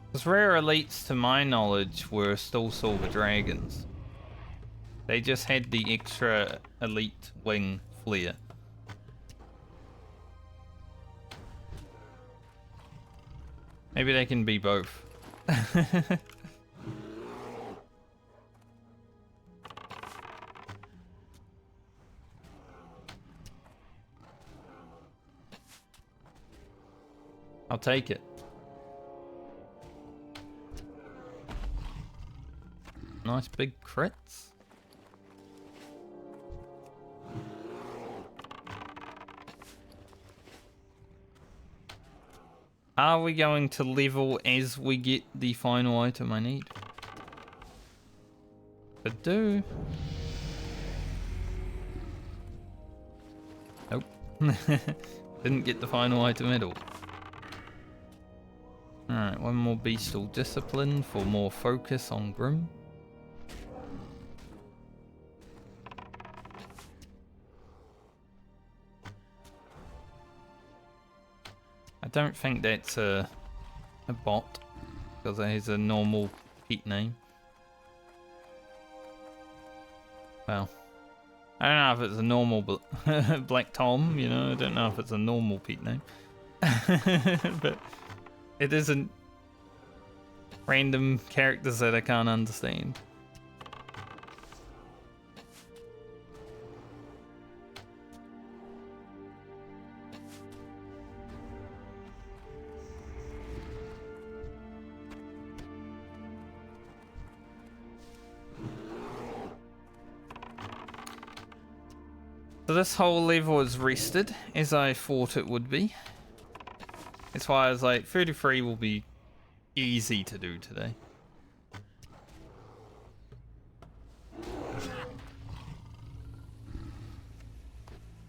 Speaker 1: Because rare elites, to my knowledge, were still silver dragons. They just had the extra elite wing flare. Maybe they can be both. I'll take it. Nice big crits. Are we going to level as we get the final item I need? I do. Nope. Didn't get the final item at all. Alright, one more Beastal Discipline for more focus on Grim. I don't think that's a bot, because it has a normal pet name. Well, I don't know if it's a normal Black Tom, you know, I don't know if it's a normal Pete name. But it isn't random characters that I can't understand. So this whole level is rested, as I thought it would be. That's why I was like, 33 will be easy to do today.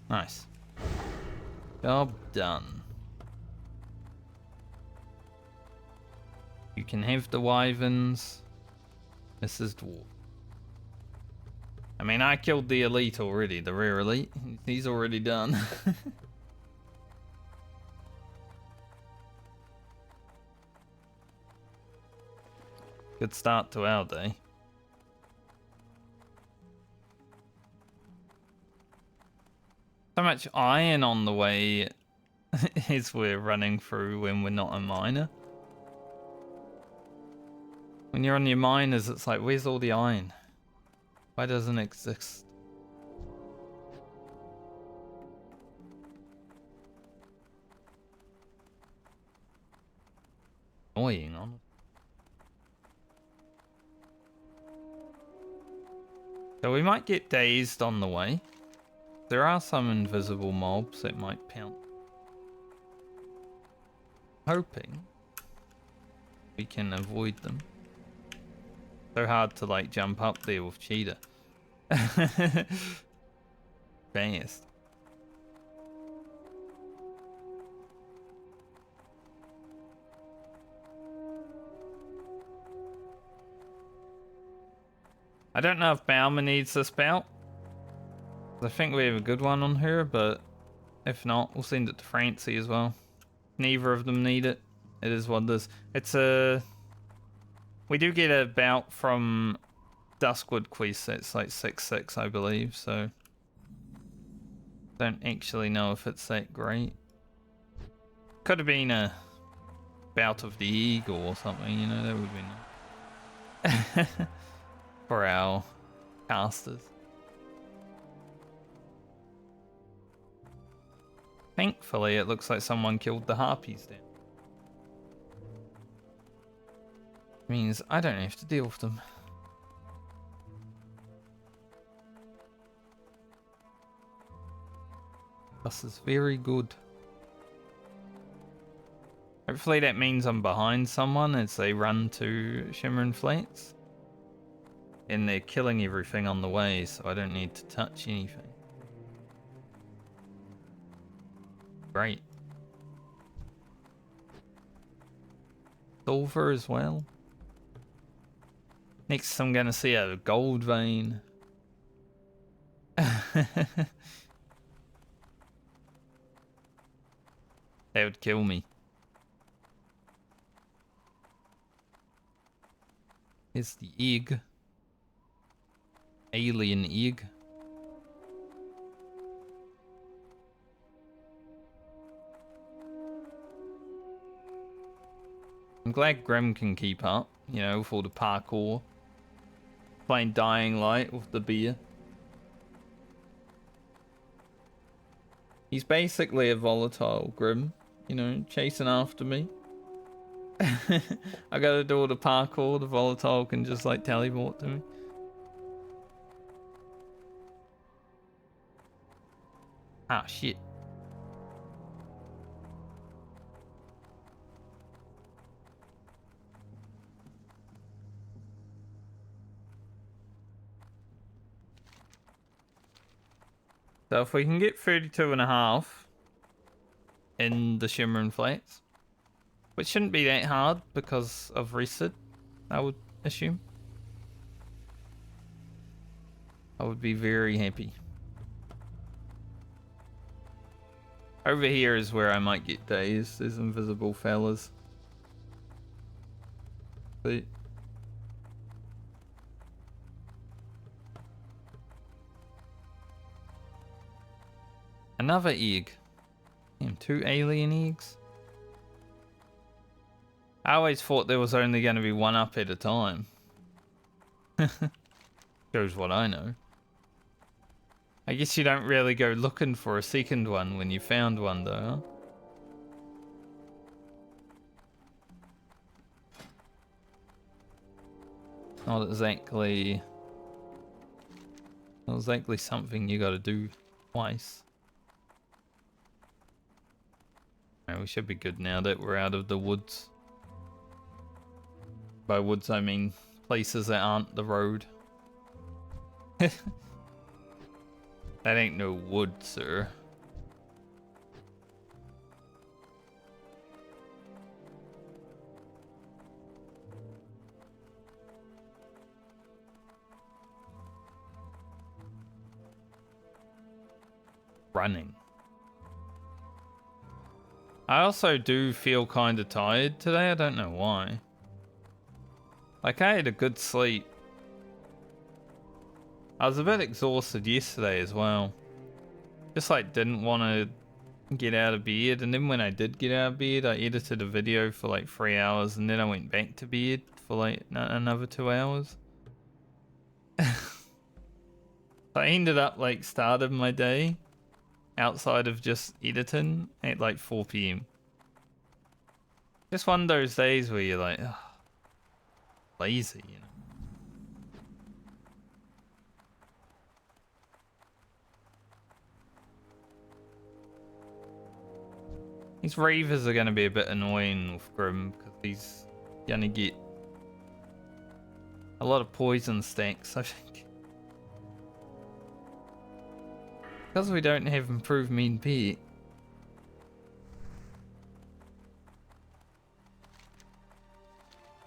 Speaker 1: Nice. Job done. You can have the wyverns. This is dwarf. I mean, I killed the elite already, the rare elite. He's already done. Good start to our day. So much iron on the way as we're running through when we're not a miner. When you're on your miners, it's like, where's all the iron? Why doesn't it exist? Annoying, honestly. So we might get dazed on the way. There are some invisible mobs that might pounce. Hoping we can avoid them. So hard to like jump up there with cheetah. Fast. I don't know if Bauman needs this belt. I think we have a good one on her, but if not, we'll send it to Francie as well. Neither of them need it. It is what it is. It's a... We do get a bout from Duskwood quest that's like 6/6, I believe, so... Don't actually know if it's that great. Could have been a bout of the eagle or something, you know, that would be nice. For our casters. Thankfully, it looks like someone killed the harpies there. Means I don't have to deal with them. This is very good. Hopefully that means I'm behind someone as they run to Shimmering Flats. And they're killing everything on the way, so I don't need to touch anything. Great. Silver as well. Next I'm gonna see a gold vein. That would kill me. Here's the egg. Alien egg. I'm glad Grim can keep up, you know, with all the parkour. Playing Dying Light with the beer. He's basically a volatile Grim, you know, chasing after me. I gotta do all the parkour, the volatile can just like teleport to me. Ah, shit. So if we can get 32.5 in the Shimmering Flats, which shouldn't be that hard because of reset, I would assume, I would be very happy. Over here is where I might get dazed. There's invisible fellas. See? Another egg. Damn, 2 alien eggs. I always thought there was only going to be one up at a time. Shows what I know. I guess you don't really go looking for a second one when you found one though, huh? Not exactly something you gotta do twice. Alright, we should be good now that we're out of the woods. By woods I mean places that aren't the road. That ain't no wood, sir. Running. I also do feel kind of tired today. I don't know why. Like, I had a good sleep. I was a bit exhausted yesterday as well. Just like didn't want to get out of bed, and then when I did get out of bed, I edited a video for like 3 hours, and then I went back to bed for like another 2 hours. I ended up like starting my day outside of just editing at like 4 PM. Just one of those days where you're like, ugh, lazy, you know. These Reavers are going to be a bit annoying with Grim because he's going to get a lot of poison stacks, I think. Because we don't have improved mean pet.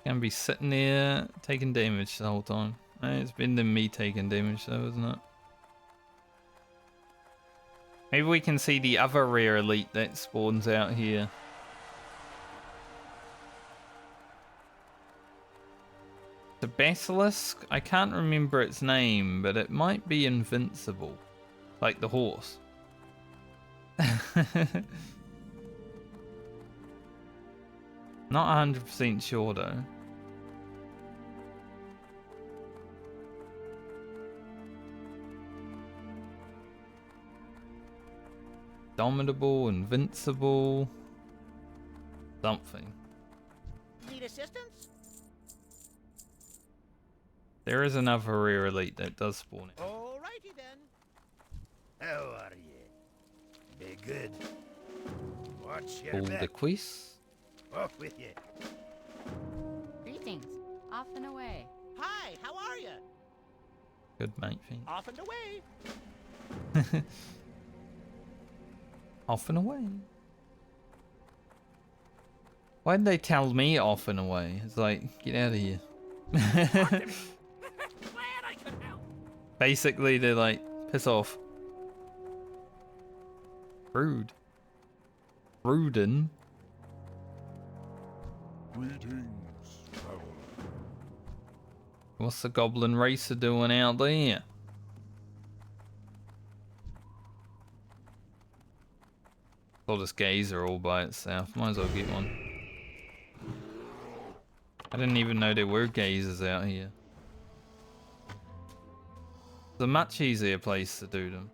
Speaker 1: Gonna be sitting there taking damage the whole time. It's been the me taking damage though, isn't it? Maybe we can see the other rare elite that spawns out here. The Basilisk? I can't remember its name, but it might be invincible. Like the horse. Not 100% sure though. Dominable, invincible, something.
Speaker 6: Need assistance?
Speaker 1: There is another rare elite that does spawn it.
Speaker 6: Alrighty then.
Speaker 5: How are you? Be good. Watch your
Speaker 1: All the
Speaker 5: back.
Speaker 1: quiz.
Speaker 5: Off with you.
Speaker 7: Greetings. Off and away.
Speaker 6: Hi, how are you?
Speaker 1: Good mate, thanks.
Speaker 6: Off and away.
Speaker 1: Off and away. Why did they tell me off and away? It's like, get out of here.
Speaker 6: Glad I could help.
Speaker 1: Basically, they're like, piss off. Rude. Rudin.
Speaker 3: Greetings, traveler.
Speaker 1: What's the goblin racer doing out there? Saw this gazer all by itself. Might as well get one. I didn't even know there were gazers out here. It's a much easier place to do them.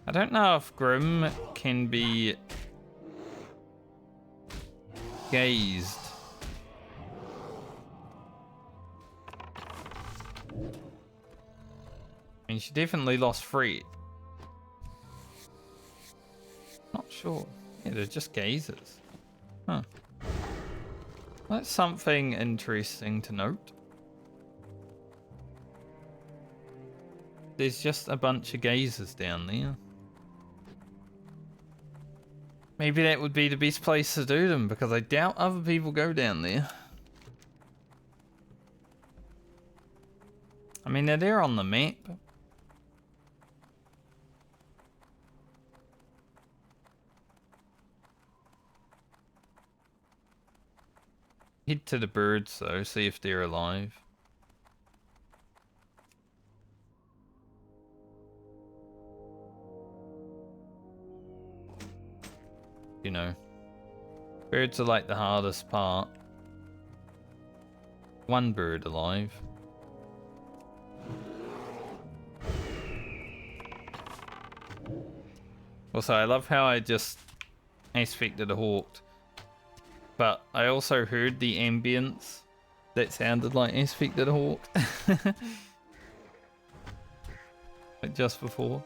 Speaker 1: I don't know if Grim can be gazed. I mean, she definitely lost 3. Not sure. Yeah, they're just gazers. Huh. That's something interesting to note. There's just a bunch of gazers down there. Maybe that would be the best place to do them, because I doubt other people go down there. I mean, they're there on the map. Head to the birds though, see if they're alive. You know, birds are like the hardest part. One bird alive. Also, I love how I just aspected a hawk, but I also heard the ambience that sounded like aspected a hawk. Like just before.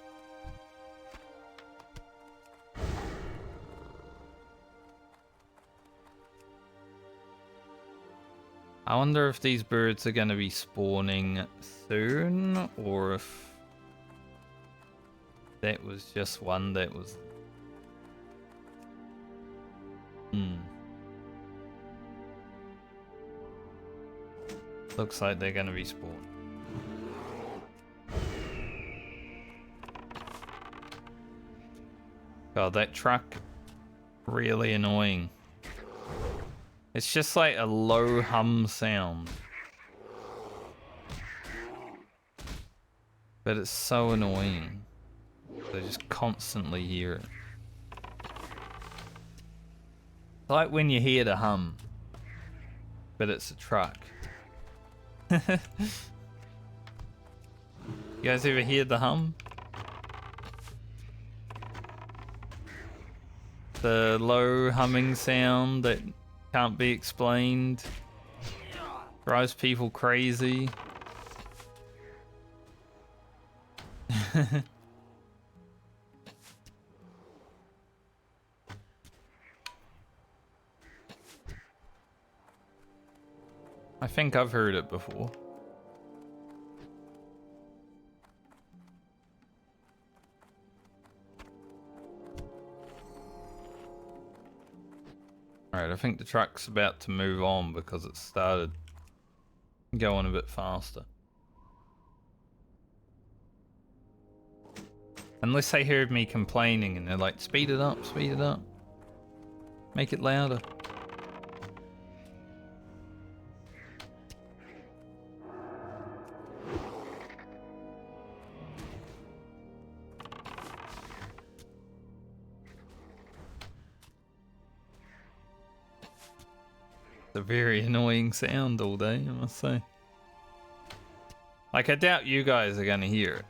Speaker 1: I wonder if these birds are going to be spawning soon, or if that was just one that was... Looks like they're going to be spawned. God, that truck, really annoying. It's just like a low hum sound. But it's so annoying. I just constantly hear it. It's like when you hear the hum, but it's a truck. You guys ever hear the hum? The low humming sound that can't be explained. Drives people crazy. I think I've heard it before. Alright, I think the truck's about to move on because it started going a bit faster. Unless they heard me complaining and they're like, speed it up, make it louder. It's a very annoying sound all day, I must say. Like, I doubt you guys are gonna hear it,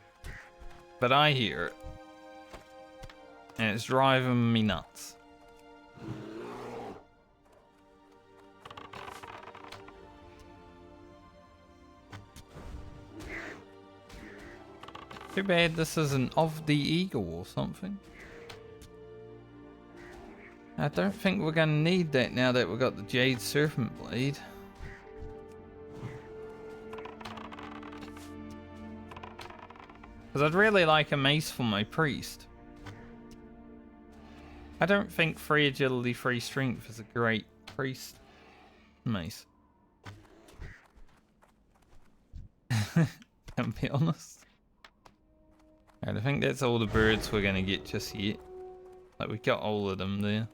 Speaker 1: but I hear it. And it's driving me nuts. Too bad this isn't of the eagle or something. I don't think we're gonna need that now that we've got the Jade Serpent Blade. Because I'd really like a mace for my priest. I don't think 3 agility, 3 strength is a great priest mace. Can't be honest. Alright, I think that's all the birds we're gonna get just yet. Like, we got all of them there.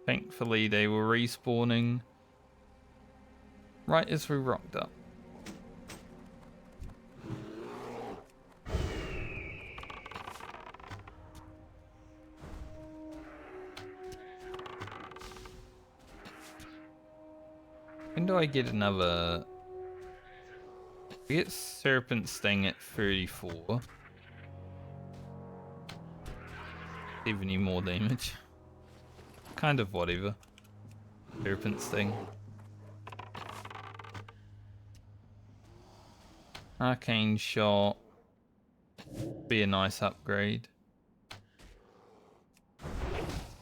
Speaker 1: Thankfully, they were respawning right as we rocked up. When do I get another... I get Serpent Sting at 34. 70 more damage. Kind of whatever. Serpent Sting. Arcane Shot. Be a nice upgrade.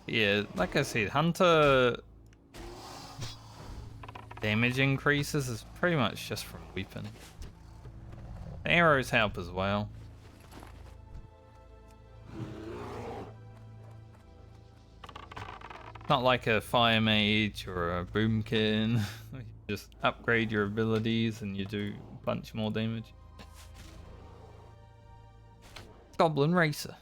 Speaker 1: Yeah, like I said, Hunter damage increases is pretty much just from weapon. Arrows help as well. Not like a fire mage or a boomkin. You just upgrade your abilities and you do a bunch more damage. Goblin Racer.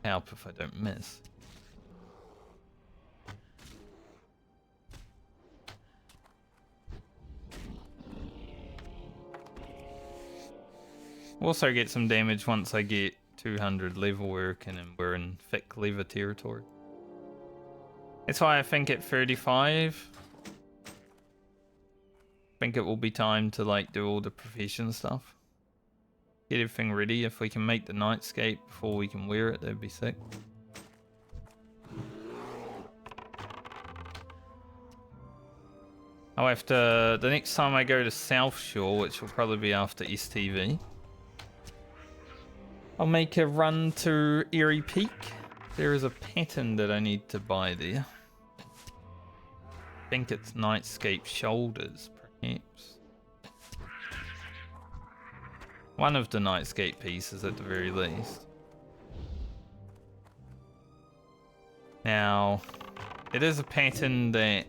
Speaker 1: Help if I don't miss. Also get some damage once I get 200 level working and we're in thick lever territory. That's why I think at 35, I think it will be time to like do all the profession stuff. Get everything ready. If we can make the nightscape before we can wear it, that'd be sick. I'll have to, the next time I go to South Shore, which will probably be after STV, I'll make a run to Airy Peak. There is a pattern that I need to buy there. I think it's Nightscape Shoulders, perhaps. One of the Nightscape pieces at the very least. Now, it is a pattern that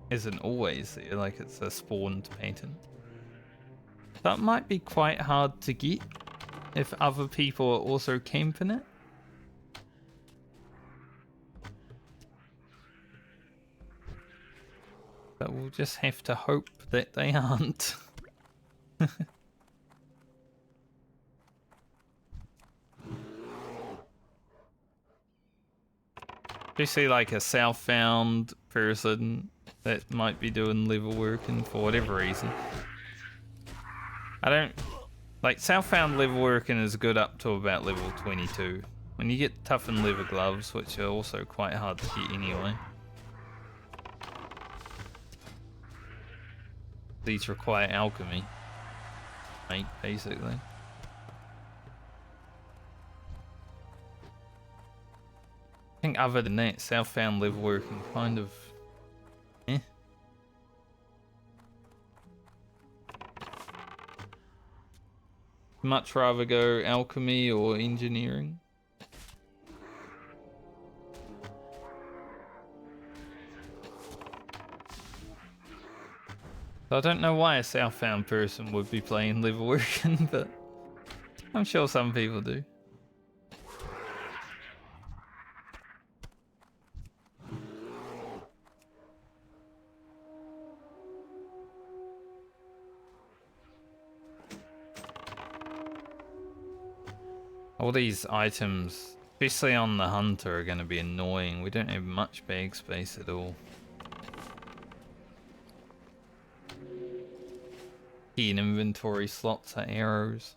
Speaker 1: isn't always there, like it's a spawned pattern. That might be quite hard to get if other people are also camping it. But we'll just have to hope that they aren't. Especially like a southbound person that might be doing level working for whatever reason. I don't... Like, southbound level working is good up to about level 22. When you get toughened leather gloves, which are also quite hard to get anyway. These require alchemy, mate, basically. I think other than that, southbound level working kind of... eh. Much rather go alchemy or engineering. So I don't know why a southbound person would be playing level working, but I'm sure some people do. All these items, especially on the hunter, are going to be annoying. We don't have much bag space at all. 10 inventory slots are arrows.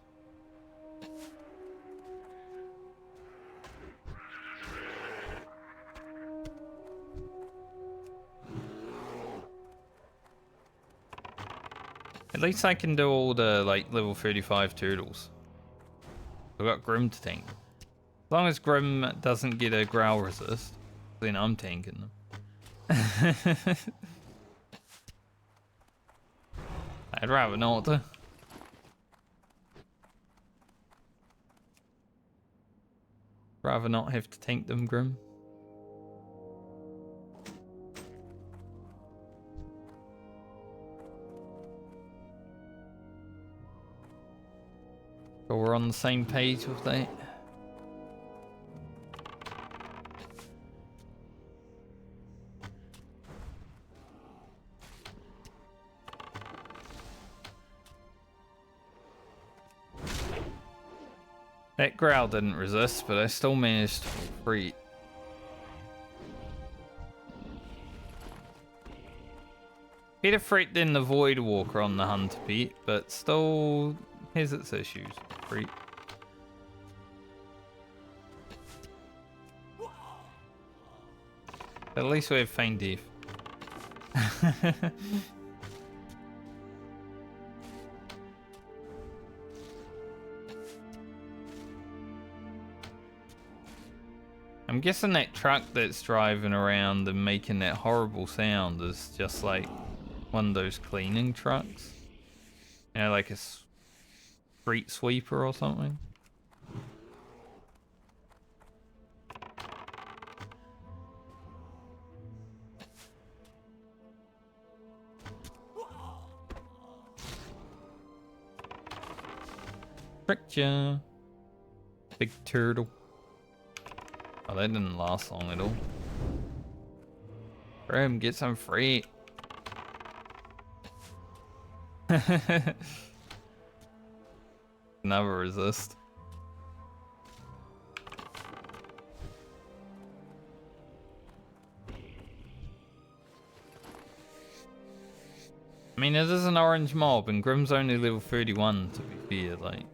Speaker 1: At least I can do all the like level 35 turtles. I've got Grim to tank. As long as Grim doesn't get a growl resist, then I'm tanking them. I'd rather not. Rather not have to tank them, Grim. So we're on the same page with that. That growl didn't resist, but I still managed to free it. Better fret than the Void Walker on the Hunter Pit, but still has its issues. Free. At least we have Feign Death. I'm guessing that truck that's driving around and making that horrible sound is just like one of those cleaning trucks. You know, like a street sweeper or something. Tricked ya. Big turtle. Oh, that didn't last long at all. Grim, get some free. Never resist. I mean, it is an orange mob, and Grim's only level 31, to be fair, like.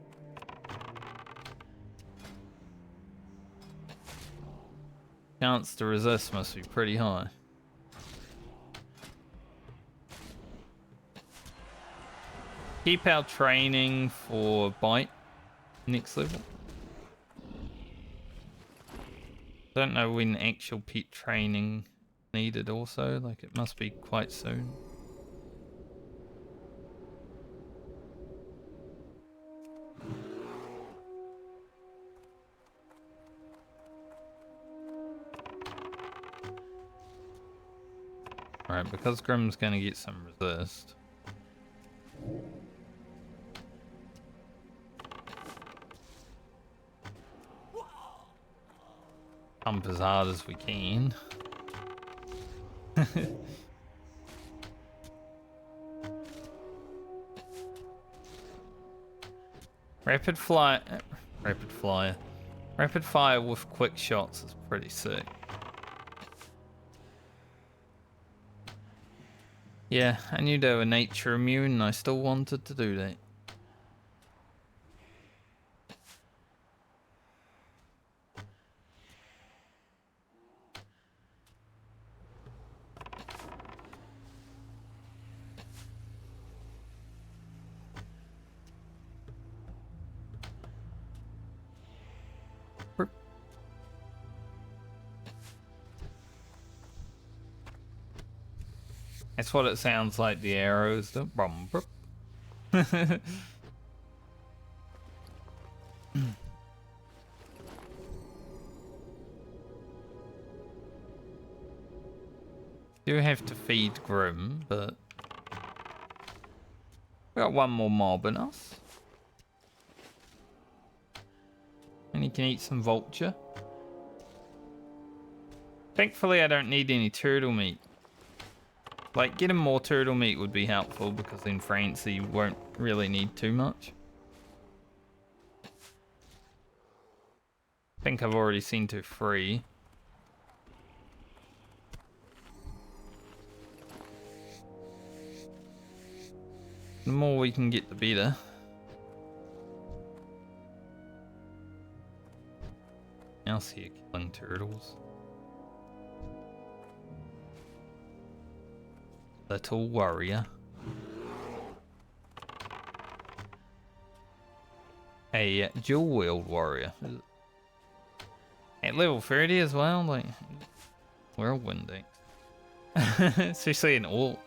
Speaker 1: Chance to resist must be pretty high. Keep our training for bite next level. Don't know when actual pet training needed also, like it must be quite soon. Alright, because Grim's gonna get some resist. Pump as hard as we can. Rapid fire with quick shots is pretty sick. Yeah, I knew they were nature immune and I still wanted to do that. That's what it sounds like, the arrows. Do have to feed Grim, but we got one more mob in us. And he can eat some vulture. Thankfully, I don't need any turtle meat. Like, getting more turtle meat would be helpful because then Francie won't really need too much. I think I've already seen to 3. The more we can get, the better. Else here killing turtles. Little warrior. A dual wield warrior. At level 30 as well, like whirlwinding. Especially an orc.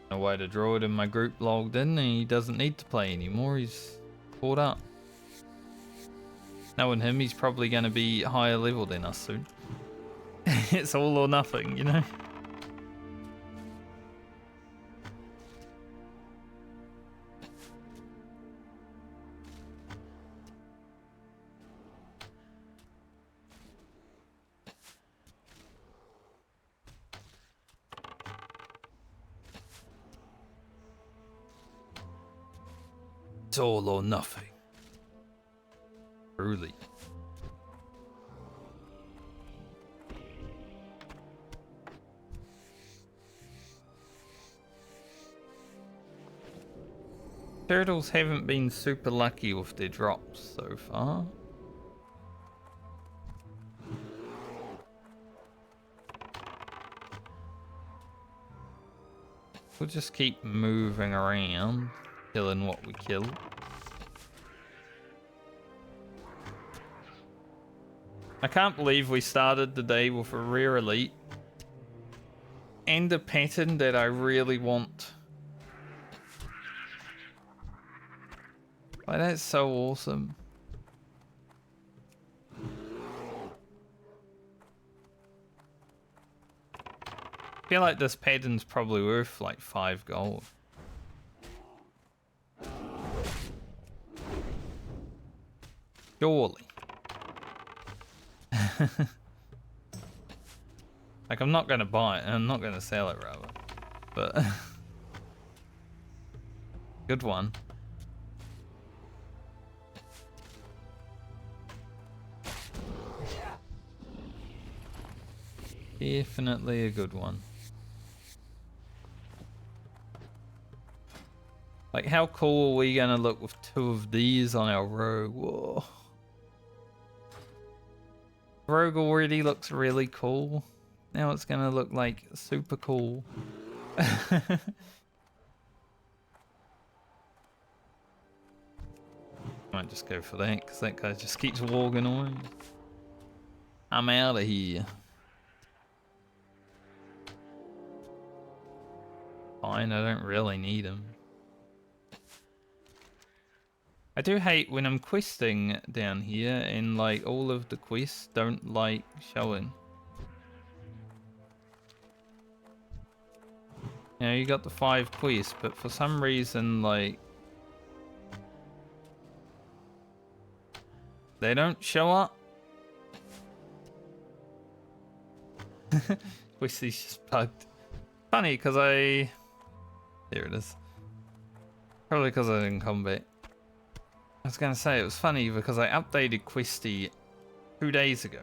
Speaker 1: No way to draw it in my group logged in and he doesn't need to play anymore, he's caught up. Knowing him, he's probably going to be higher level than us soon. It's all or nothing, you know? It's all or nothing. Truly. Turtles haven't been super lucky with their drops so far. We'll just keep moving around, killing what we kill. I can't believe we started the day with a rare elite and a pattern that I really want. Like, that's so awesome. feel like this pattern's probably worth like 5 gold. Surely. Like, I'm not gonna buy it, and I'm not gonna sell it, rather. But good one. Definitely a good one. Like, how cool are we gonna look with 2 of these on our rogue? Whoa. Rogue already looks really cool. Now it's gonna look like super cool. Might just go for that, because that guy just keeps walking away. I'm out of here. Fine, I don't really need him. I do hate when I'm questing down here and like all of the quests don't like showing. You know, you got the 5 quests, but for some reason like they don't show up. Questy's just bugged. Funny, because there it is. Probably because I didn't come back. I was going to say, it was funny because I updated Questy 2 days ago.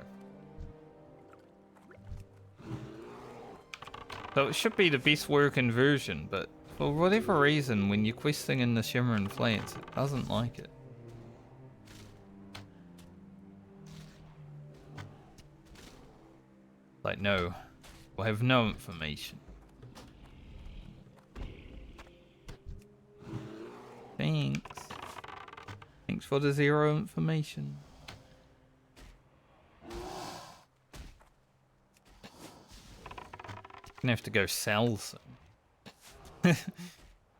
Speaker 1: So it should be the best working version, but for whatever reason, when you're questing in the Shimmering Flats, it doesn't like it. Like, no, we'll have no information. Thanks. Thanks for the 0 information. Gonna have to go sell some.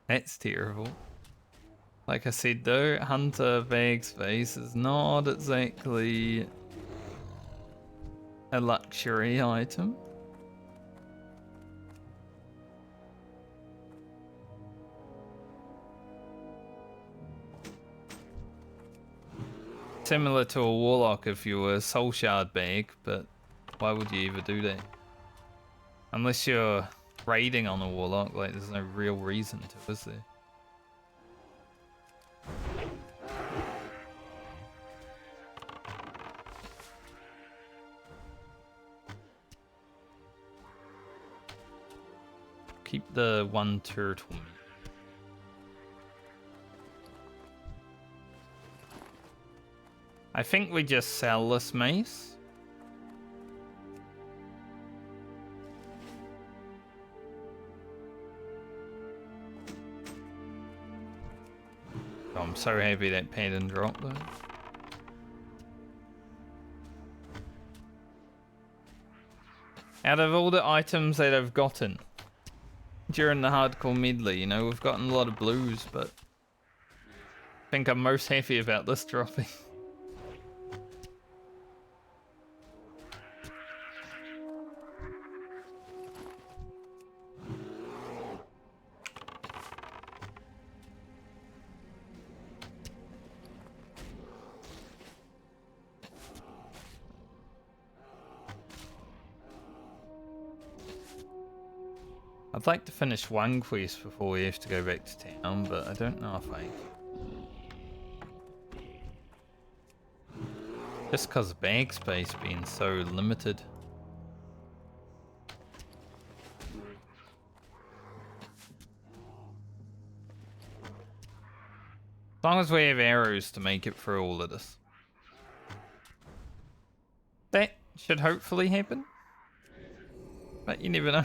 Speaker 1: That's terrible. Like I said though, Hunter Bag Space is not exactly a luxury item. Similar to a Warlock if you were a Soul Shard bag, but why would you ever do that? Unless you're raiding on a Warlock, like there's no real reason to, is there? Keep the 1 turtle. I think we just sell this mace. Oh, I'm so happy that pattern dropped though. Out of all the items that I've gotten during the hardcore medley, you know, we've gotten a lot of blues, but I think I'm most happy about this dropping. I'd like to finish 1 quest before we have to go back to town, but I don't know if I... Just because bag space being so limited. As long as we have arrows to make it through all of this. That should hopefully happen. But you never know.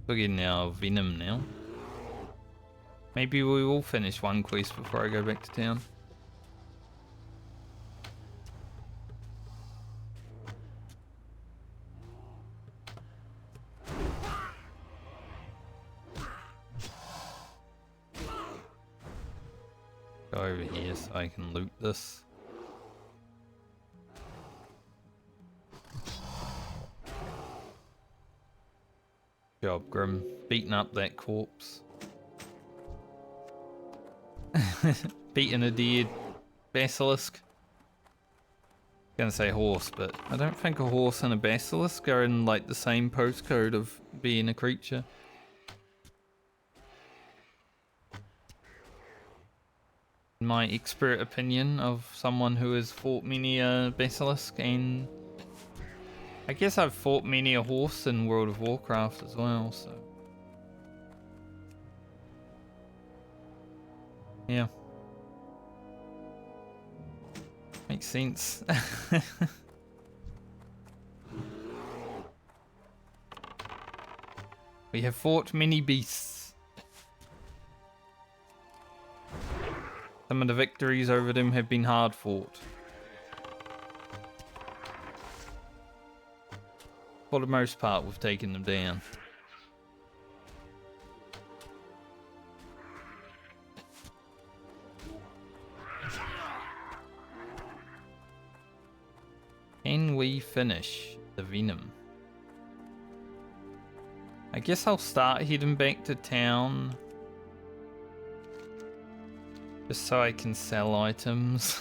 Speaker 1: We're getting our venom now. Maybe we will finish 1 quest before I go back to town. Go over here so I can loot this. Job, Grim. Beating up that corpse. Beating a dead basilisk. Gonna say horse, but I don't think a horse and a basilisk are in like the same postcode of being a creature. In my expert opinion of someone who has fought many a basilisk, and I guess I've fought many a horse in World of Warcraft as well, so yeah. Makes sense. We have fought many beasts. Some of the victories over them have been hard fought. For the most part, we've taken them down. Can we finish the Venom? I guess I'll start heading back to town. Just so I can sell items.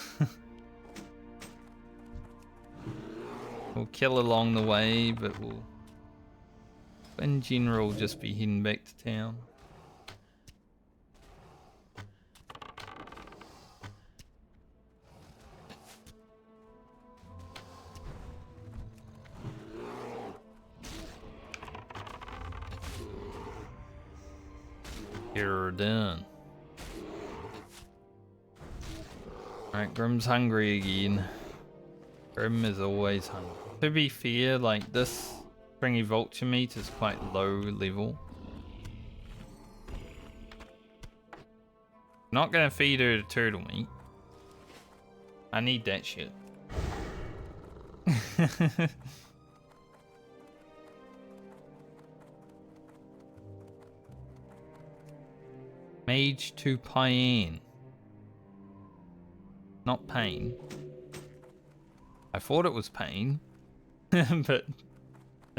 Speaker 1: We'll kill along the way, but we'll in general just be heading back to town. You're done. Alright, Grim's hungry again. Grim is always hungry. To be fair, like this springy vulture meat is quite low level. Not gonna feed her the turtle meat. I need that shit. Mage to Pain. Not pain. I thought it was pain, but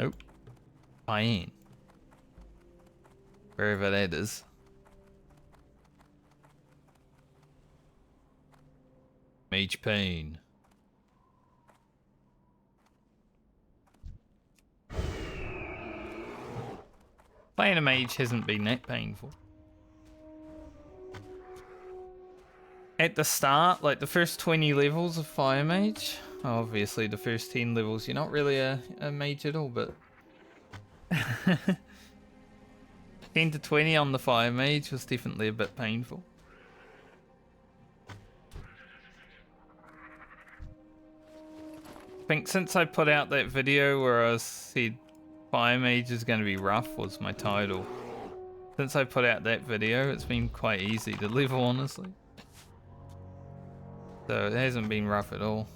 Speaker 1: nope. Pain. Wherever that is. Mage Pain. Playing a mage hasn't been that painful. At the start, like the first 20 levels of Fire Mage, obviously the first 10 levels, you're not really a mage at all, but 10 to 20 on the Fire Mage was definitely a bit painful. I think since I put out that video where I said Fire Mage is going to be rough was my title. Since I put out that video, it's been quite easy to level, honestly. So it hasn't been rough at all.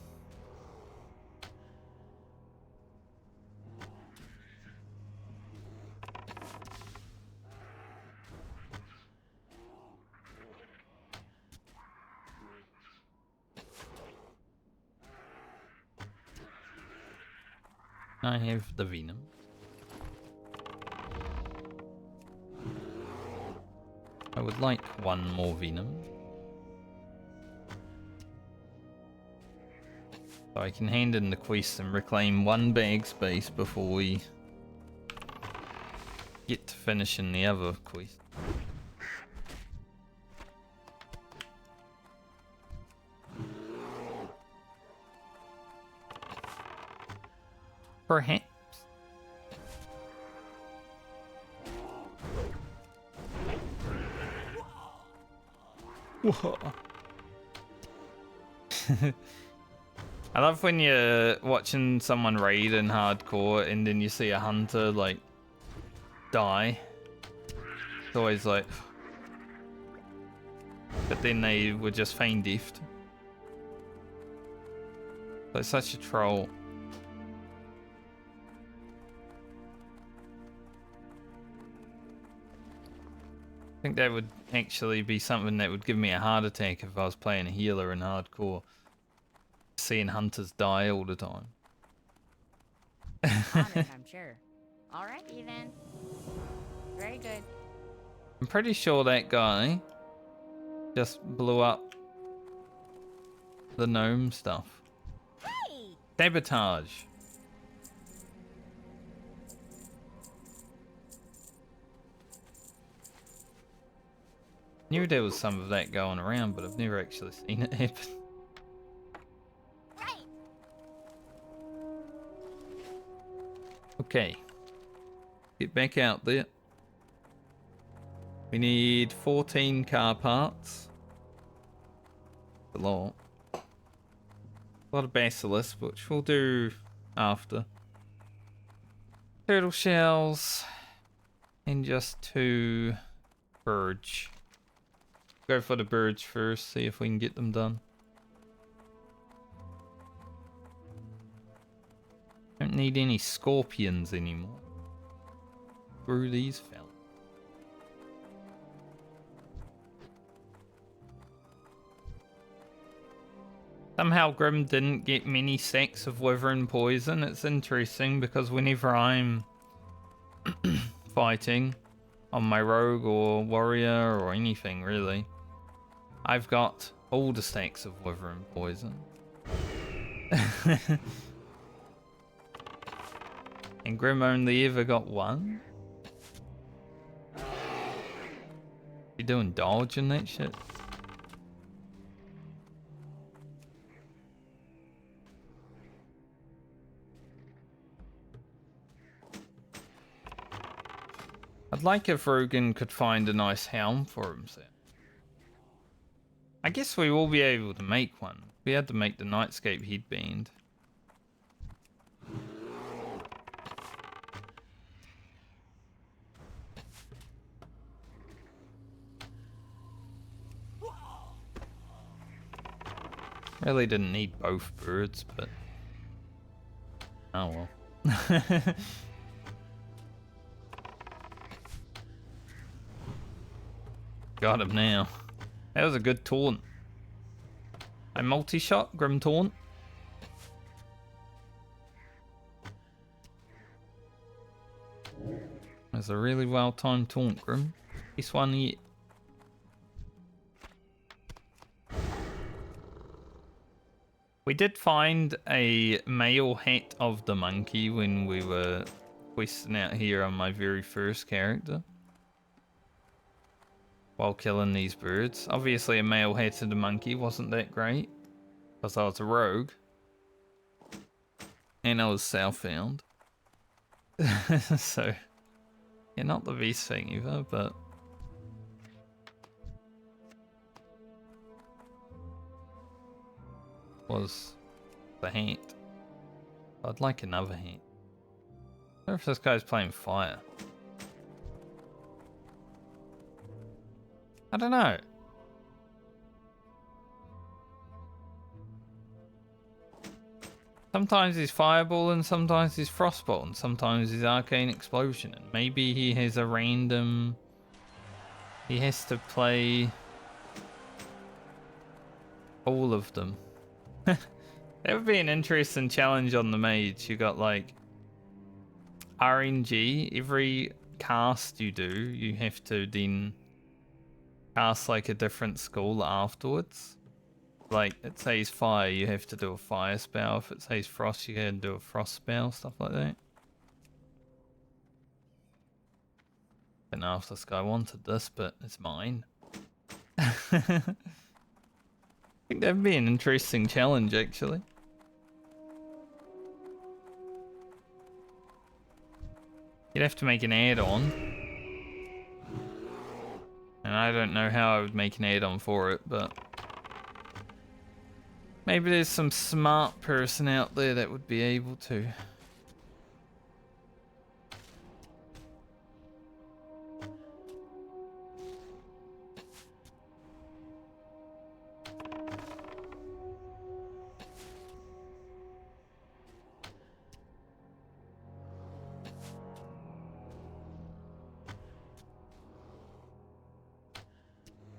Speaker 1: I have the Venom. I would like one more Venom. So I can hand in the quest and reclaim one bag space before we get to finishing the other quest. Perhaps. Whoa. I love when you're watching someone raid in hardcore and then you see a hunter like die. It's always like, but then they were just feign death. Like such a troll. I think that would actually be something that would give me a heart attack if I was playing a healer in hardcore. Seeing hunters die all the time.
Speaker 7: Honored, I'm sure. Alrighty then. Very good.
Speaker 1: I'm pretty sure that guy just blew up the gnome stuff.
Speaker 6: Hey!
Speaker 1: Sabotage. Knew there was some of that going around, but I've never actually seen it happen.
Speaker 6: Right!
Speaker 1: Okay. Get back out there. We need 14 car parts. A lot. A lot of basilisks, which we'll do after. Turtle shells. And just 2 birds. Go for the birds first, see if we can get them done. Don't need any scorpions anymore. Screw these fellas. Somehow Grim didn't get many sacks of wyvern poison. It's interesting because whenever I'm fighting on my rogue or warrior or anything really, I've got all the stacks of wyvern poison. And Grim only ever got 1. You doing dodge and that shit? I'd like if Rogan could find a nice helm for himself. I guess we will be able to make one. We had to make the Nightscape headband. Really didn't need both birds, but oh well. Got him now. That was a good taunt. I multi-shot, Grim taunt. That's a really well-timed taunt, Grim. This one yet. We did find a male hat of the monkey when we were questing out here on my very first character. While killing these birds. Obviously a male hat of the monkey wasn't that great. Because I was a rogue. And I was southbound. So, yeah, not the best thing either, but... was the hat. I'd like another hat. I wonder if this guy's playing fire. I don't know. Sometimes he's fireball and sometimes he's frostbolt and sometimes he's arcane explosion and maybe he has a random... He has to play all of them. That would be an interesting challenge on the mage. You got like RNG. Every cast you do, you have to then cast like a different school afterwards. Like it says fire, you have to do a fire spell. If it says frost, you can do a frost spell, stuff like that. I don't know if this guy wanted this, but it's mine. I think that'd be an interesting challenge actually. You'd have to make an add-on. And I don't know how I would make an add-on for it, but... maybe there's some smart person out there that would be able to.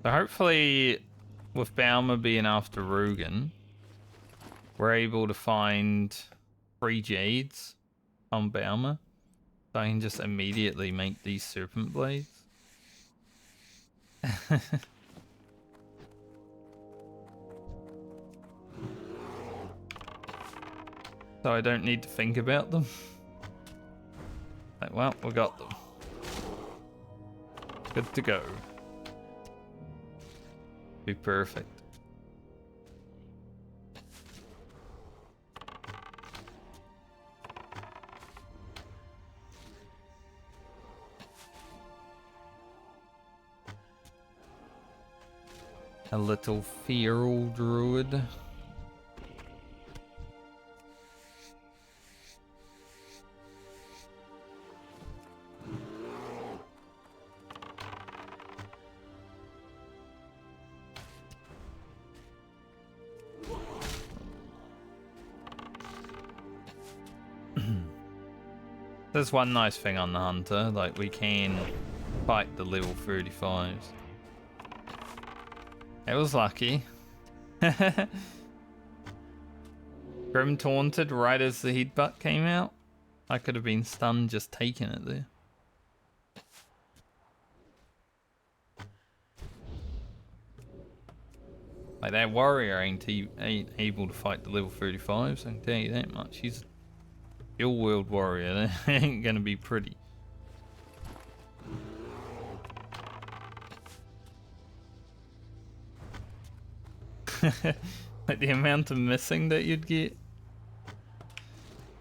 Speaker 1: So hopefully, with Baumer being after Rugen, we're able to find 3 Jades on Baumer. So I can just immediately make these Serpent Blades. So I don't need to think about them. Like, well, we got them. Good to go. Be perfect. A little feral druid. There's one nice thing on the hunter, like we can fight the level 35s. It was lucky. Grim taunted right as the headbutt came out. I could have been stunned just taking it there. Like that warrior ain't able to fight the level 35s, I can tell you that much. He's Ill world warrior, that ain't gonna be pretty. Like the amount of missing that you'd get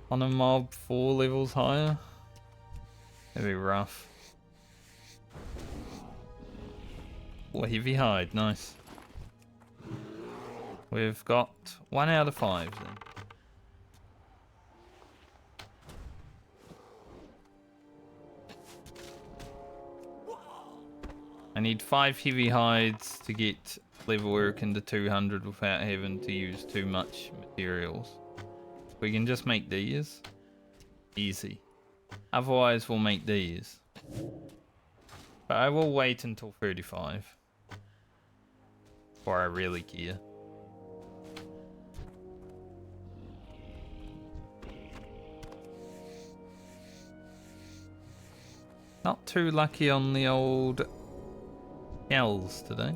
Speaker 1: on a mob 4 levels higher. That'd be rough. Oh, heavy hide, nice. We've got 1 out of 5 then. I need 5 heavy hides to get level work into 200 without having to use too much materials. We can just make these. Easy. Otherwise we'll make these. But I will wait until 35. Before I really care. Not too lucky on the old Hells today.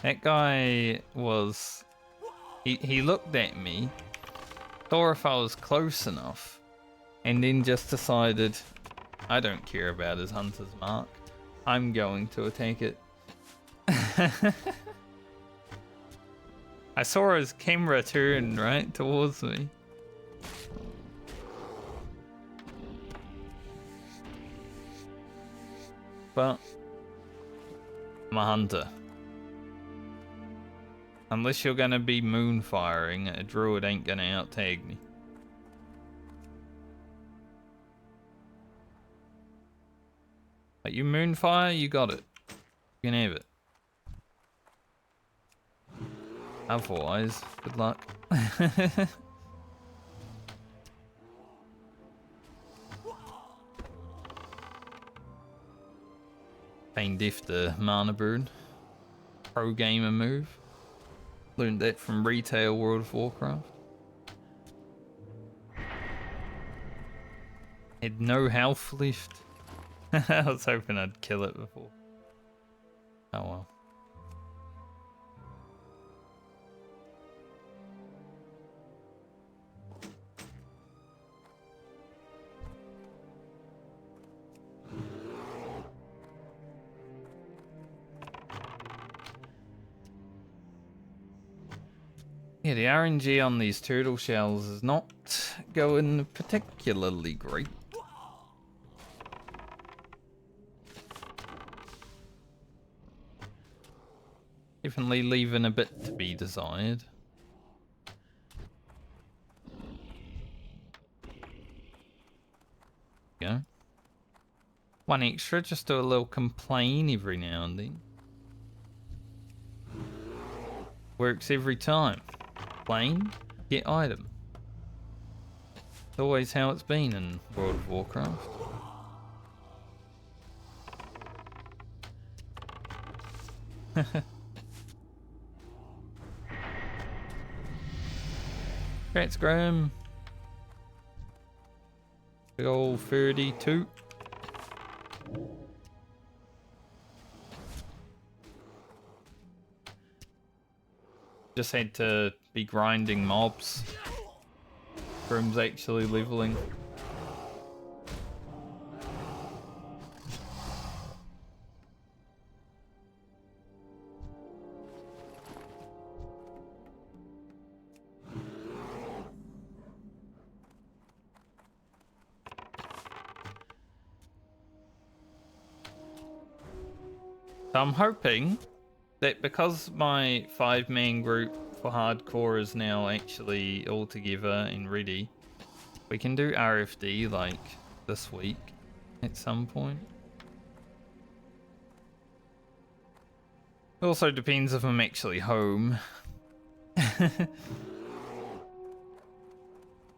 Speaker 1: That guy was... He looked at me, saw if I was close enough, and then just decided, I don't care about his hunter's mark. I'm going to attack it. I saw his camera turn right towards me. But I'm a hunter. Unless you're gonna be moon firing, a druid ain't gonna out tag me. Like you moonfire, you got it. You can have it. Otherwise, good luck. Pain Death the mana burn. Pro gamer move. Learned that from retail World of Warcraft. Had no health left. I was hoping I'd kill it before. Oh well. Yeah, the RNG on these turtle shells is not going particularly great. Definitely leaving a bit to be desired. Go. 1 extra, just do a little complain every now and then. Works every time. Plane, get item. It's always how it's been in World of Warcraft. Congrats, Graham. Big ol' 32. Just had to be grinding mobs. Grim's actually leveling. So I'm hoping that because my 5-man group for hardcore is now actually all together and ready, we can do RFD like this week at some point. It also depends if I'm actually home. I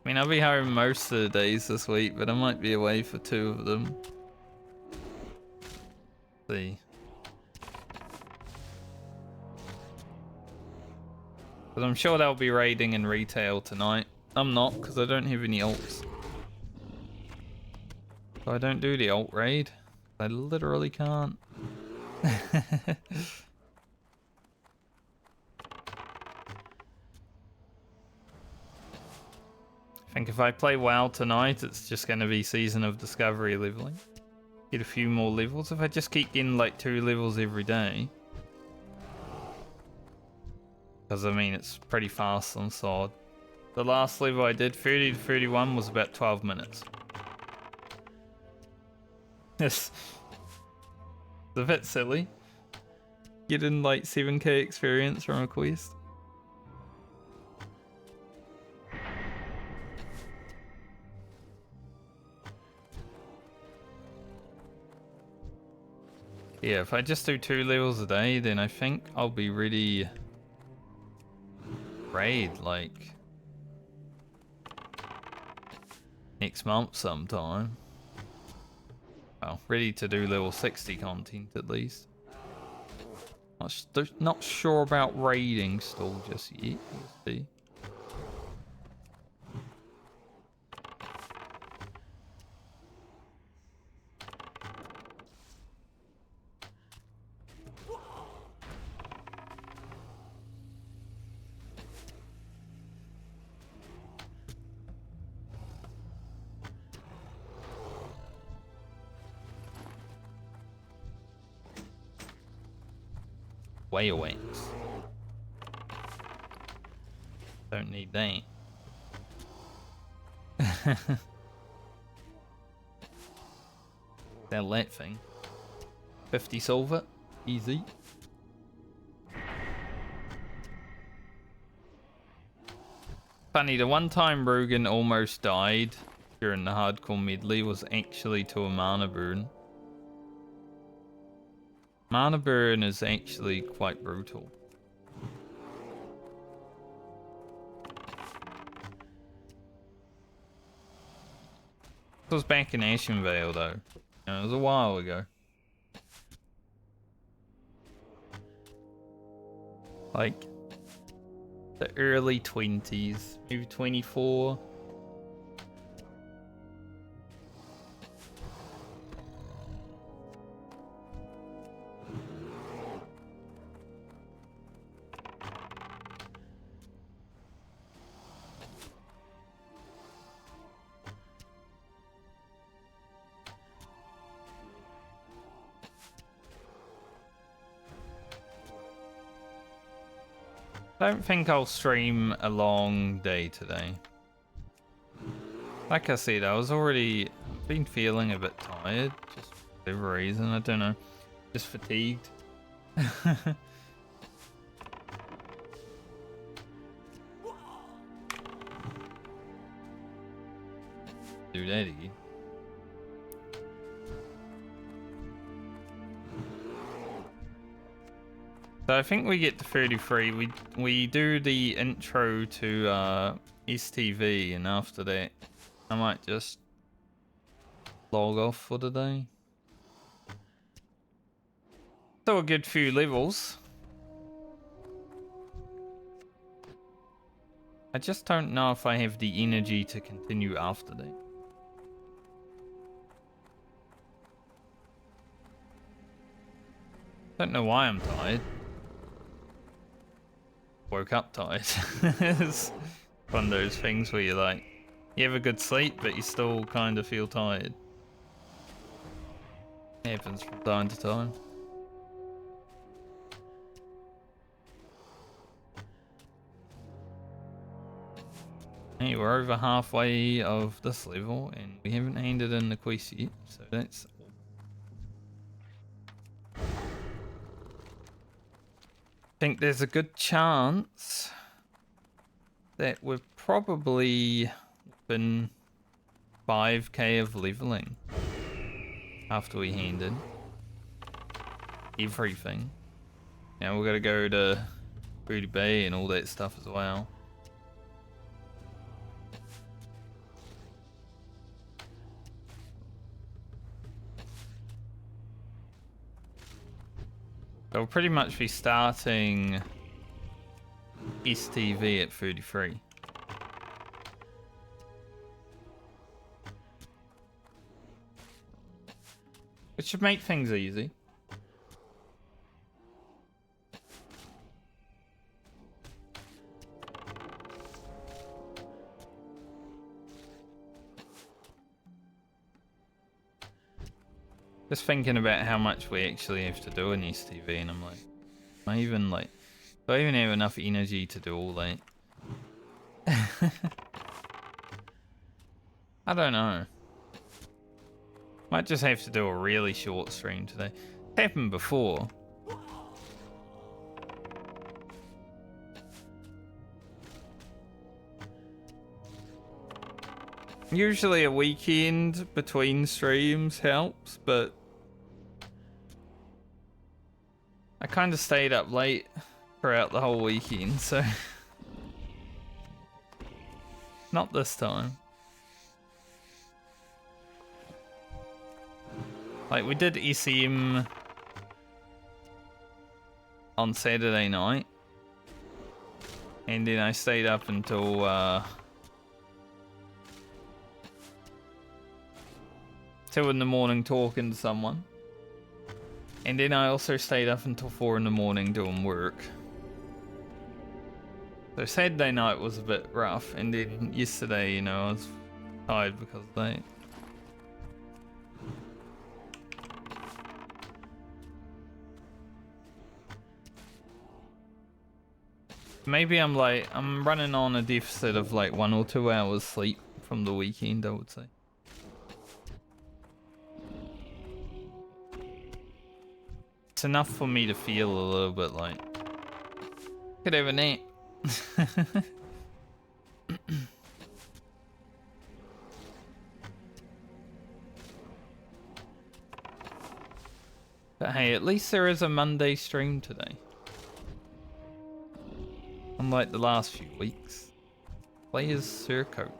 Speaker 1: mean, I'll be home most of the days this week, but I might be away for 2 of them. Let's see. But I'm sure they'll be raiding in retail tonight. I'm not, because I don't have any ults. So I don't do the ult raid. I literally can't. I think if I play WoW tonight, it's just going to be Season of Discovery leveling. Get a few more levels. If I just keep getting like 2 levels every day. Because I mean, it's pretty fast on sword. The last level I did, 30 to 31, was about 12 minutes. Yes. It's a bit silly. Getting like 7k experience from a quest. Yeah, if I just do 2 levels a day, then I think I'll be ready. Raid like next month sometime. Well, ready to do level 60 content at least. Not sure about raiding still just yet. We'll see. Whale wings. Don't need that. Sell that thing. 50 silver. Easy. Funny, the one time Rogan almost died during the hardcore medley was actually to a mana burn. Mana burn is actually quite brutal. This was back in Ashenvale though. It was a while ago. Like the early 20s, maybe 24. I don't think I'll stream a long day today. Like I said, I was already been feeling a bit tired, just for whatever reason, I don't know. Just fatigued. Do that again. So I think we get to 33. We do the intro to STV, and after that, I might just log off for the day. Still a good few levels. I just don't know if I have the energy to continue after that. Don't know why I'm tired. Woke up tired. It's one of those things where you're like, you have a good sleep, but you still kind of feel tired. Happens from time to time. Hey, we're over halfway of this level, and we haven't handed in the quest yet, so that's think there's a good chance that we've probably been 5k of leveling after we handed everything. Now we've got to go to Booty Bay and all that stuff as well. So we'll pretty much be starting STV at 33. Which should make things easy. Just thinking about how much we actually have to do in STV, and I'm like, do I even have enough energy to do all that? I don't know. Might just have to do a really short stream today. It's happened before. Usually a weekend between streams helps, but I kind of stayed up late throughout the whole weekend, so not this time. Like, we did SM on Saturday night, and then I stayed up until 2 in the morning talking to someone. And then I also stayed up until 4 in the morning doing work. So Saturday night was a bit rough, and then yesterday, you know, I was tired because of that. Maybe I'm running on a deficit of like 1 or 2 hours sleep from the weekend, I would say. It's enough for me to feel a little bit like could have a nap. But hey, at least there is a Monday stream today. Unlike the last few weeks. Players Surcoat.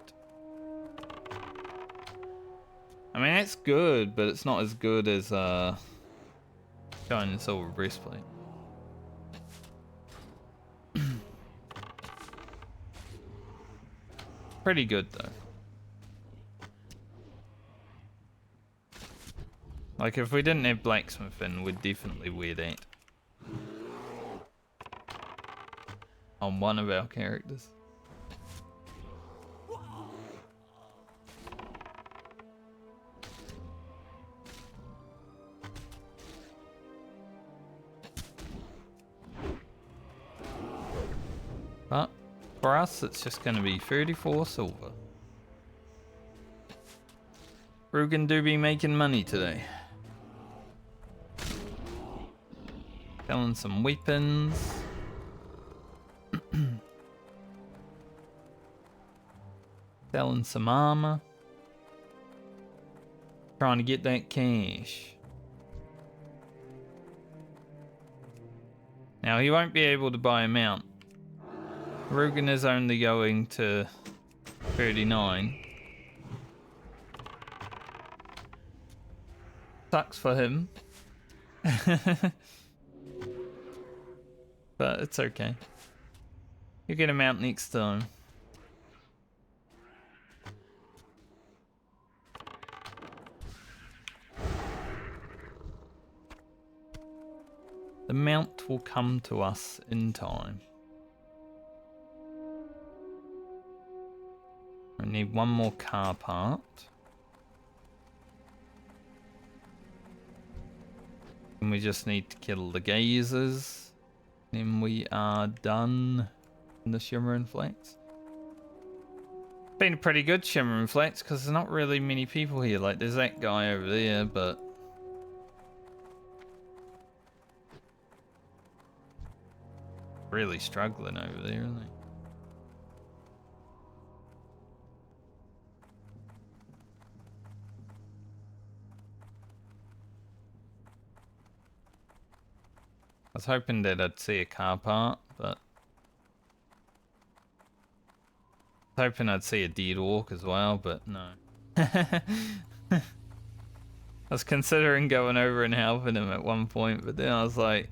Speaker 1: I mean, it's good, but it's not as good as Shining Silver Breastplate. Pretty good though. Like, if we didn't have blacksmithing, we'd definitely wear that on one of our characters. But for us, it's just going to be 34 silver. Rugen do be making money today. Selling some weapons. Selling some armor. Trying to get that cash. Now, he won't be able to buy a mount. Rugen is only going to 39. Sucks for him. But it's okay. You get a mount next time. The mount will come to us in time. I need one more car part. And we just need to kill the gazers. Then we are done in the Shimmer and Flats. Been a pretty good Shimmer and Flats because there's not really many people here. Like, there's that guy over there, but... really struggling over there, isn't he? I was hoping that I'd see a car part, but... I was hoping I'd see a dead orc as well, but no. I was considering going over and helping him at one point, but then I was like...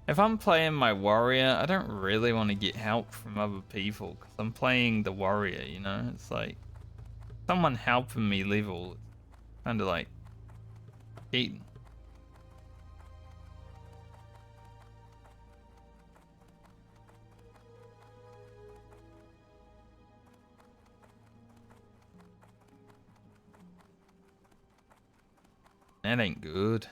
Speaker 1: if I'm playing my warrior, I don't really want to get help from other people, because I'm playing the warrior, you know? It's like... someone helping me level, kind of like... cheating. That ain't good.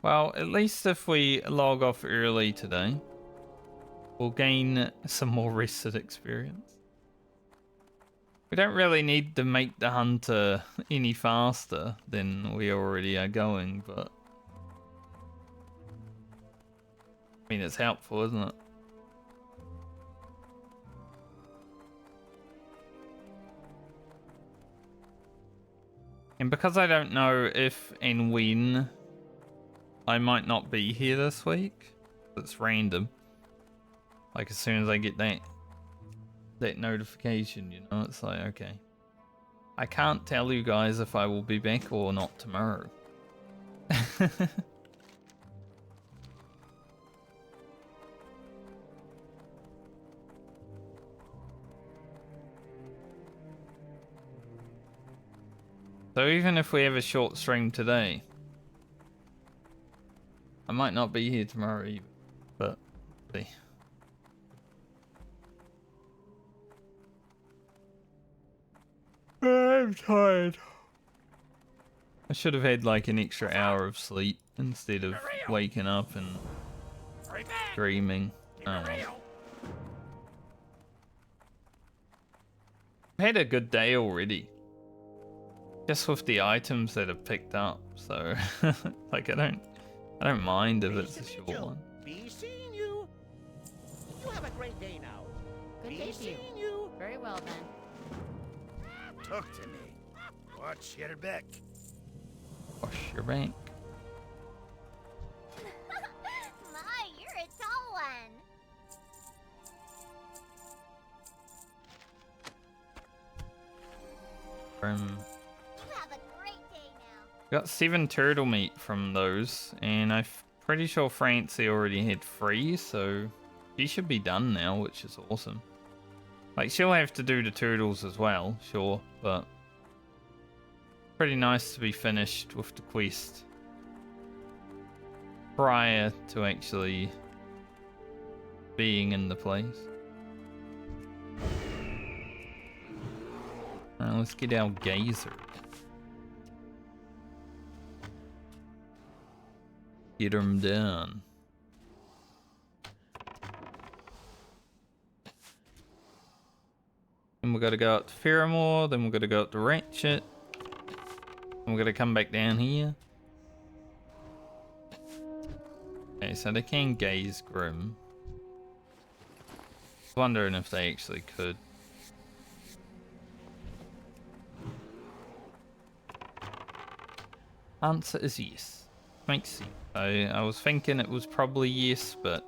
Speaker 1: Well, at least if we log off early today, we'll gain some more rested experience. We don't really need to make the hunter any faster than we already are going, but... I mean, it's helpful, isn't it? And because I don't know if and when I might not be here this week, it's random. Like, as soon as I get that notification, you know, it's like, okay. I can't tell you guys if I will be back or not tomorrow. So even if we have a short stream today, I might not be here tomorrow either, but see. I'm tired. I should have had like an extra hour of sleep instead of waking up and dreaming. Oh well. I've had a good day already. Just with the items that have picked up, so like I don't mind if it's a short one.
Speaker 6: Be seeing you. You have a great day now.
Speaker 7: Good
Speaker 6: Be
Speaker 7: day to you.
Speaker 6: seeing you.
Speaker 7: Very well then.
Speaker 5: Talk to me. Watch your back.
Speaker 1: Wash your bank.
Speaker 8: My, you're a tall one.
Speaker 1: From
Speaker 8: You have a great day now.
Speaker 1: got 7 turtle meat from those, and I'm pretty sure Francie already had 3, so she should be done now, which is awesome. Like, she'll have to do the turtles as well, sure, but pretty nice to be finished with the quest prior to actually being in the place. Now let's get our gazer. Get him down. Then we gotta go up to Fairmore, then we gotta go up to Ratchet. And we're gonna come back down here. Okay, so they can gaze Grim. Wondering if they actually could. Answer is yes. Makes sense. I was thinking it was probably yes, but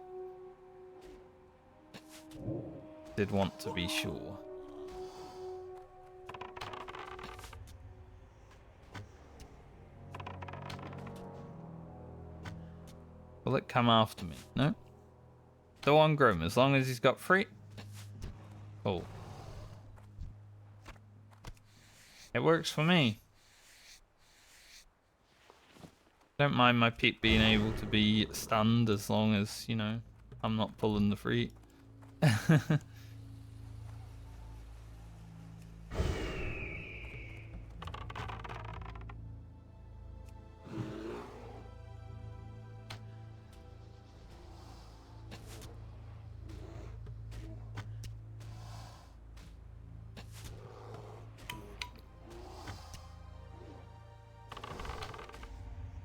Speaker 1: did want to be sure. Will it come after me? No? Still on Grim, as long as he's got free. Cool. It works for me. Don't mind my pet being able to be stunned as long as, you know, I'm not pulling the free.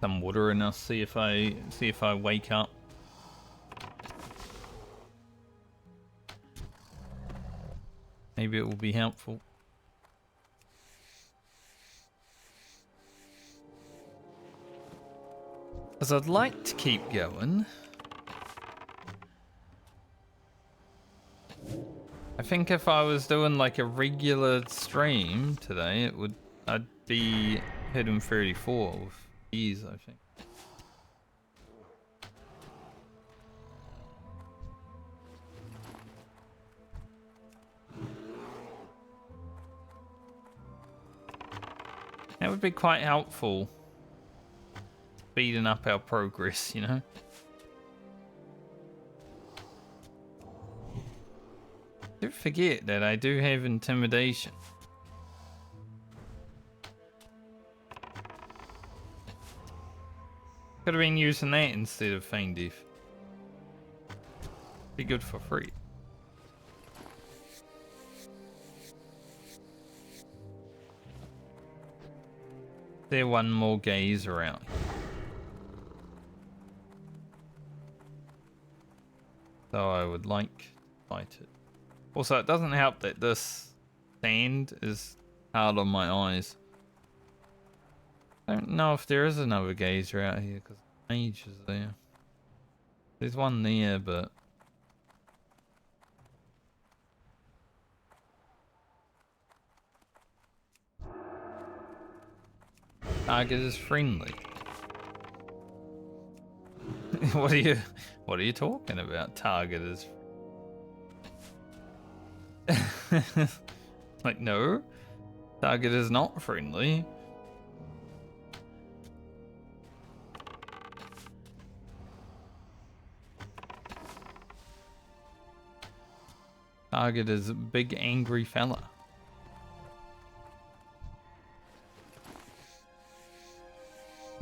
Speaker 1: Some water and I'll see if I wake up. Maybe it will be helpful. As I'd like to keep going. I think if I was doing like a regular stream today, I'd be hitting 34 with ease, I think. That would be quite helpful. Speeding up our progress, you know? Don't forget that I do have intimidation. Could have been using that instead of feign death. Be good for free. There one more gaze around. So I would like to fight it. Also, it doesn't help that this sand is hard on my eyes. I don't know if there is another gazer out here because the mage is there. There's one there, but target is friendly. What are you talking about? Target is like, no, target is not friendly. Target is a big angry fella.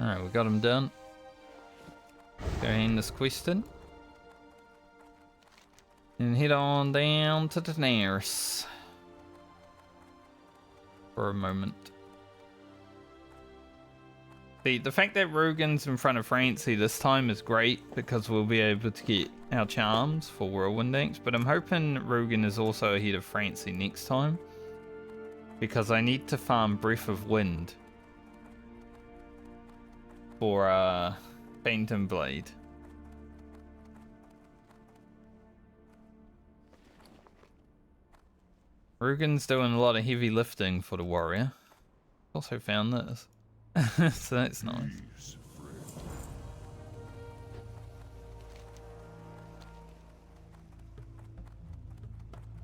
Speaker 1: Alright, we got him done. Go hand this quest in. And head on down to Daenerys. For a moment. The fact that Rugen's in front of Francie this time is great because we'll be able to get our charms for Whirlwind Dance, but I'm hoping Rugen is also ahead of Francie next time because I need to farm Breath of Wind for Phantom Blade. Rugen's doing a lot of heavy lifting for the warrior. Also found this. So that's nice.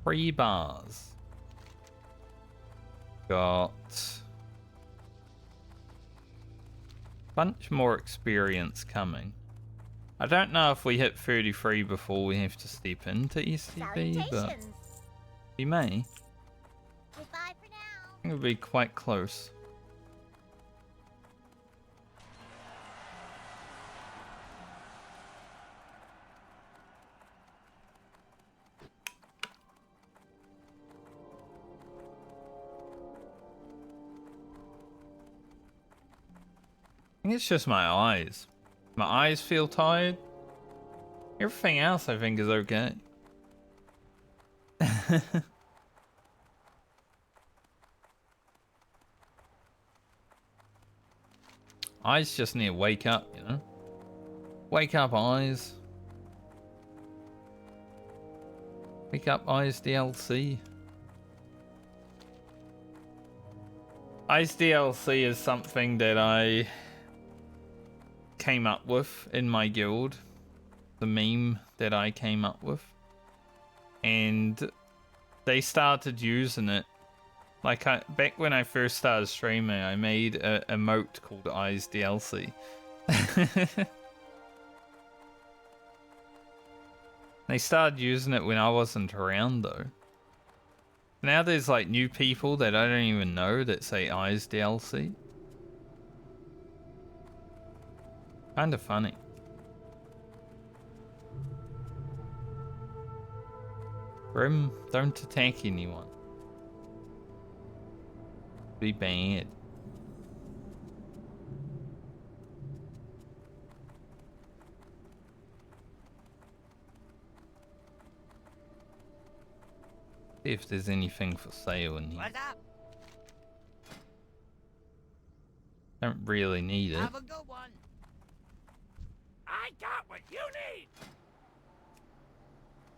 Speaker 1: Three bars. Got bunch more experience coming. I don't know if we hit 33 before we have to step into STB, but we may.
Speaker 8: Goodbye for now.
Speaker 1: I think it'll be quite close. I think it's just my eyes. My eyes feel tired. Everything else I think is okay. Eyes just need to wake up, you know? Wake up, Eyes. Wake up, Eyes DLC. Eyes DLC is something that I came up with in my guild. The meme that I came up with. And they started using it. Like, back when I first started streaming, I made a emote called Eyes DLC. They started using it when I wasn't around, though. Now there's, like, new people that I don't even know that say Eyes DLC. Kinda funny. Grim, don't attack anyone. Be bad. See if there's anything for sale in here.
Speaker 6: What's up?
Speaker 1: Don't really need it.
Speaker 6: Have a good one. I got what you need.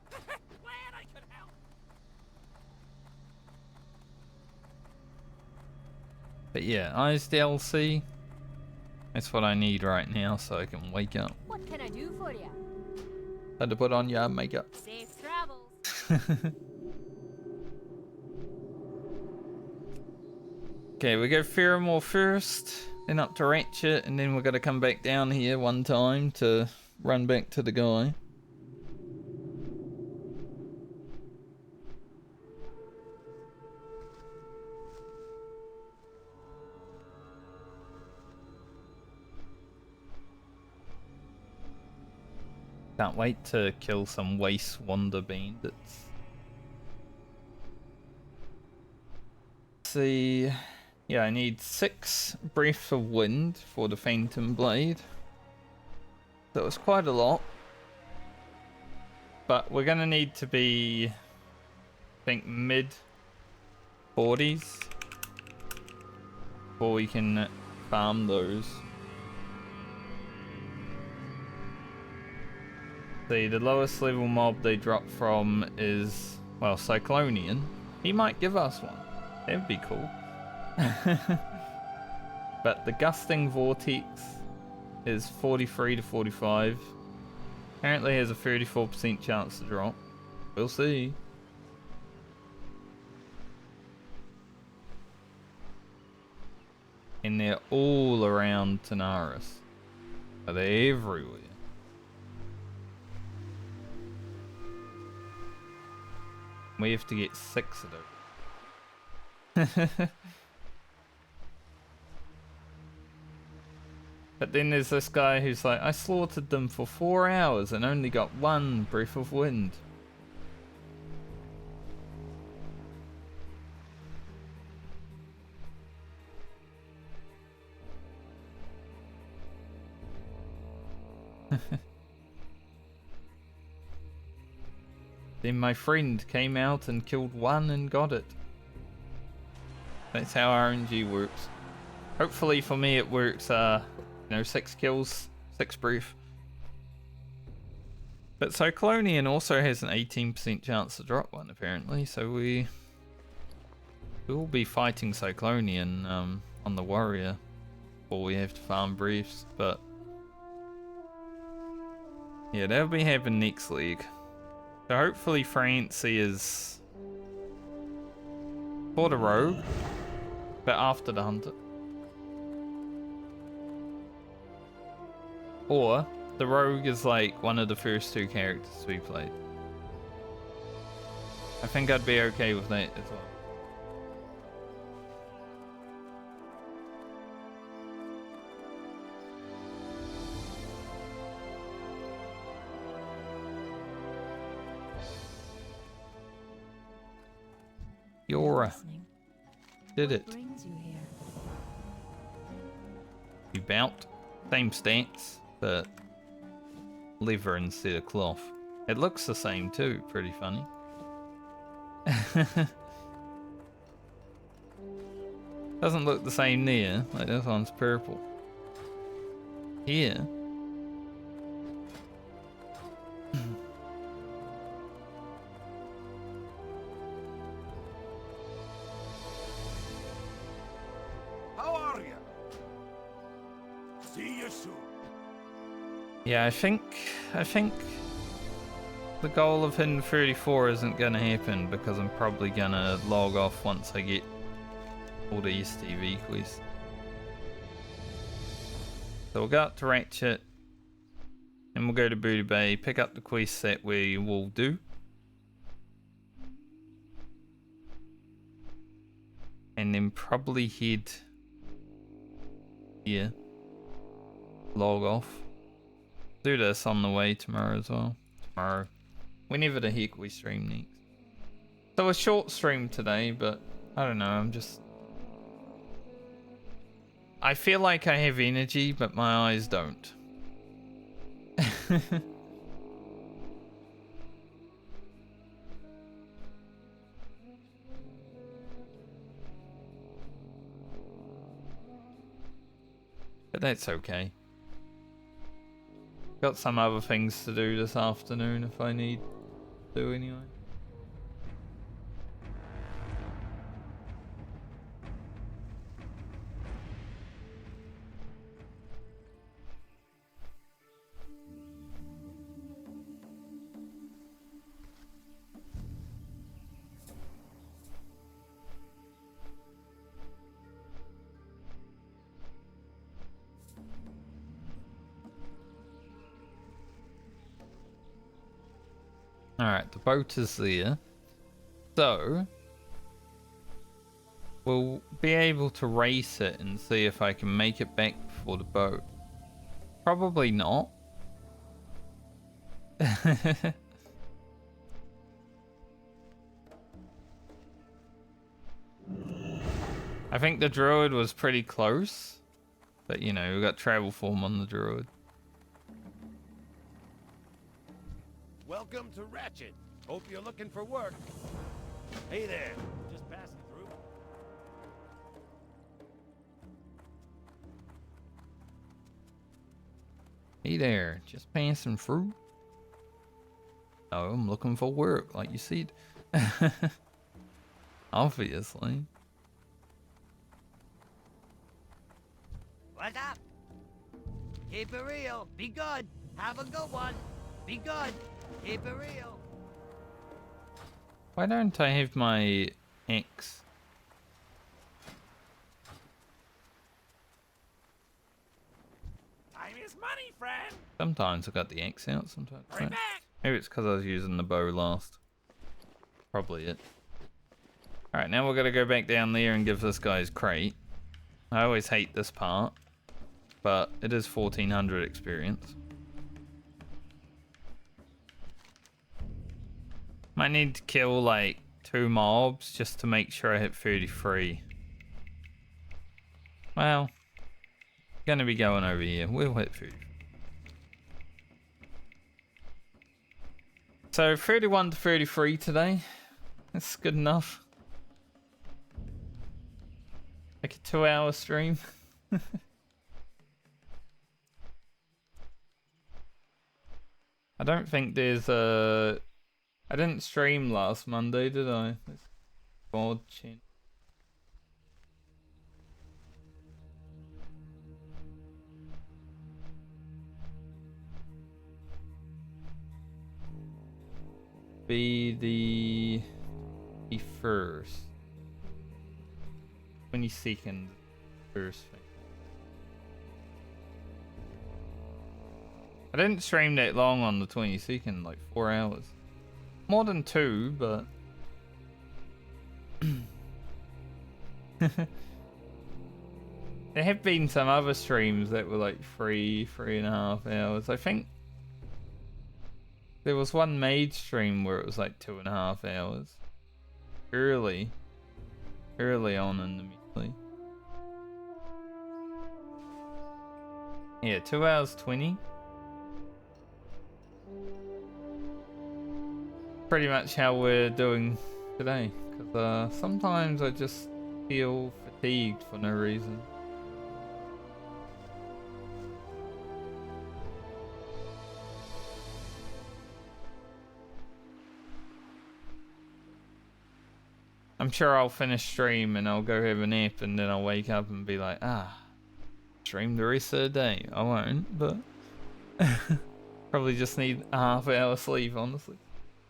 Speaker 6: Glad I could help.
Speaker 1: But yeah, Eyes DLC. That's what I need right now so I can wake up.
Speaker 4: What can I do for you?
Speaker 1: Had to put on your makeup.
Speaker 4: Safe travels.
Speaker 1: Okay, we go Pheromore first, then up to Ratchet, and then we're gonna come back down here one time to run back to the guy. Can't wait to kill some waste wander bandits. See, yeah, I need 6 breaths of wind for the Phantom Blade. That was quite a lot. But we're gonna need to be, I think, mid 40s before we can farm those. See, the lowest level mob they drop from is, well, Cyclonian. He might give us one. That'd be cool. But the Gusting Vortex is 43 to 45. Apparently has a 34% chance to drop. We'll see. And they're all around Tanaris. So they're everywhere. We have to get 6 of those. But then there's this guy who's like, I slaughtered them for 4 hours and only got 1 breath of wind. Then my friend came out and killed 1 and got it. That's how RNG works. Hopefully for me it works, 6 kills, 6 brief. But Cyclonian also has an 18% chance to drop one apparently, so we will be fighting Cyclonian on the warrior before we have to farm briefs, but yeah, that'll be happening next league. So hopefully Francie is for the rogue, but after the hunter. Or the rogue is like one of the first 2 characters we played. I think I'd be okay with that as well. Yora did it.
Speaker 4: What brings you here?
Speaker 1: You bout. Same stats, but leather instead of cloth. It looks the same too, pretty funny. Doesn't look the same there, like this one's purple. here.
Speaker 5: How are you? See you soon.
Speaker 1: Yeah, I think the goal of hitting 34 isn't gonna happen because I'm probably gonna log off once I get all the STV quests. So we'll go up to Ratchet, and we'll go to Booty Bay, pick up the quest that we will do. And then probably head here. Log off. Do this on the way tomorrow as well. Tomorrow. Whenever the heck we stream next. So a short stream today, but I don't know, I feel like I have energy, but my eyes don't. But that's okay. Got some other things to do this afternoon if I need to anyway. Alright, the boat is there. So, we'll be able to race it and see if I can make it back before the boat. Probably not. I think the druid was pretty close. But you know, we got travel form on the druid.
Speaker 2: Welcome to Ratchet. Hope you're looking for work. Hey there. Just passing through.
Speaker 1: Hey there, just passing through. Oh, I'm looking for work, like you said. Obviously.
Speaker 6: What's up? Keep it real. Be good. Have a good one. Be good. Keep it real.
Speaker 1: Why don't I have my X?
Speaker 5: Time is money, friend.
Speaker 1: Sometimes I got the X out, sometimes I
Speaker 5: Hurry
Speaker 1: don't.
Speaker 5: back.
Speaker 1: Maybe it's because I was using the bow last. Probably it. Alright, now we're gonna go back down there and give this guy his crate. I always hate this part, but it is 1400 experience. Might need to kill like 2 mobs just to make sure I hit 33. Well, gonna be going over here. We'll hit 30. So 31 to 33 today. That's good enough. Like a 2-hour stream. I don't think there's a... I didn't stream last Monday, did I? That's odd chin. Be the first. 22nd first thing. I didn't stream that long on the 22nd, like 4 hours. More than 2, but... there have been some other streams that were like 3.5 hours. I think there was one maid stream where it was like 2.5 hours. Early on in the Medley. Yeah, 2 hours 20. Pretty much how we're doing today, because sometimes I just feel fatigued for no reason. I'm sure I'll finish stream and I'll go have a nap and then I'll wake up and be like, stream the rest of the day. I won't, but probably just need a half-hour sleep, honestly.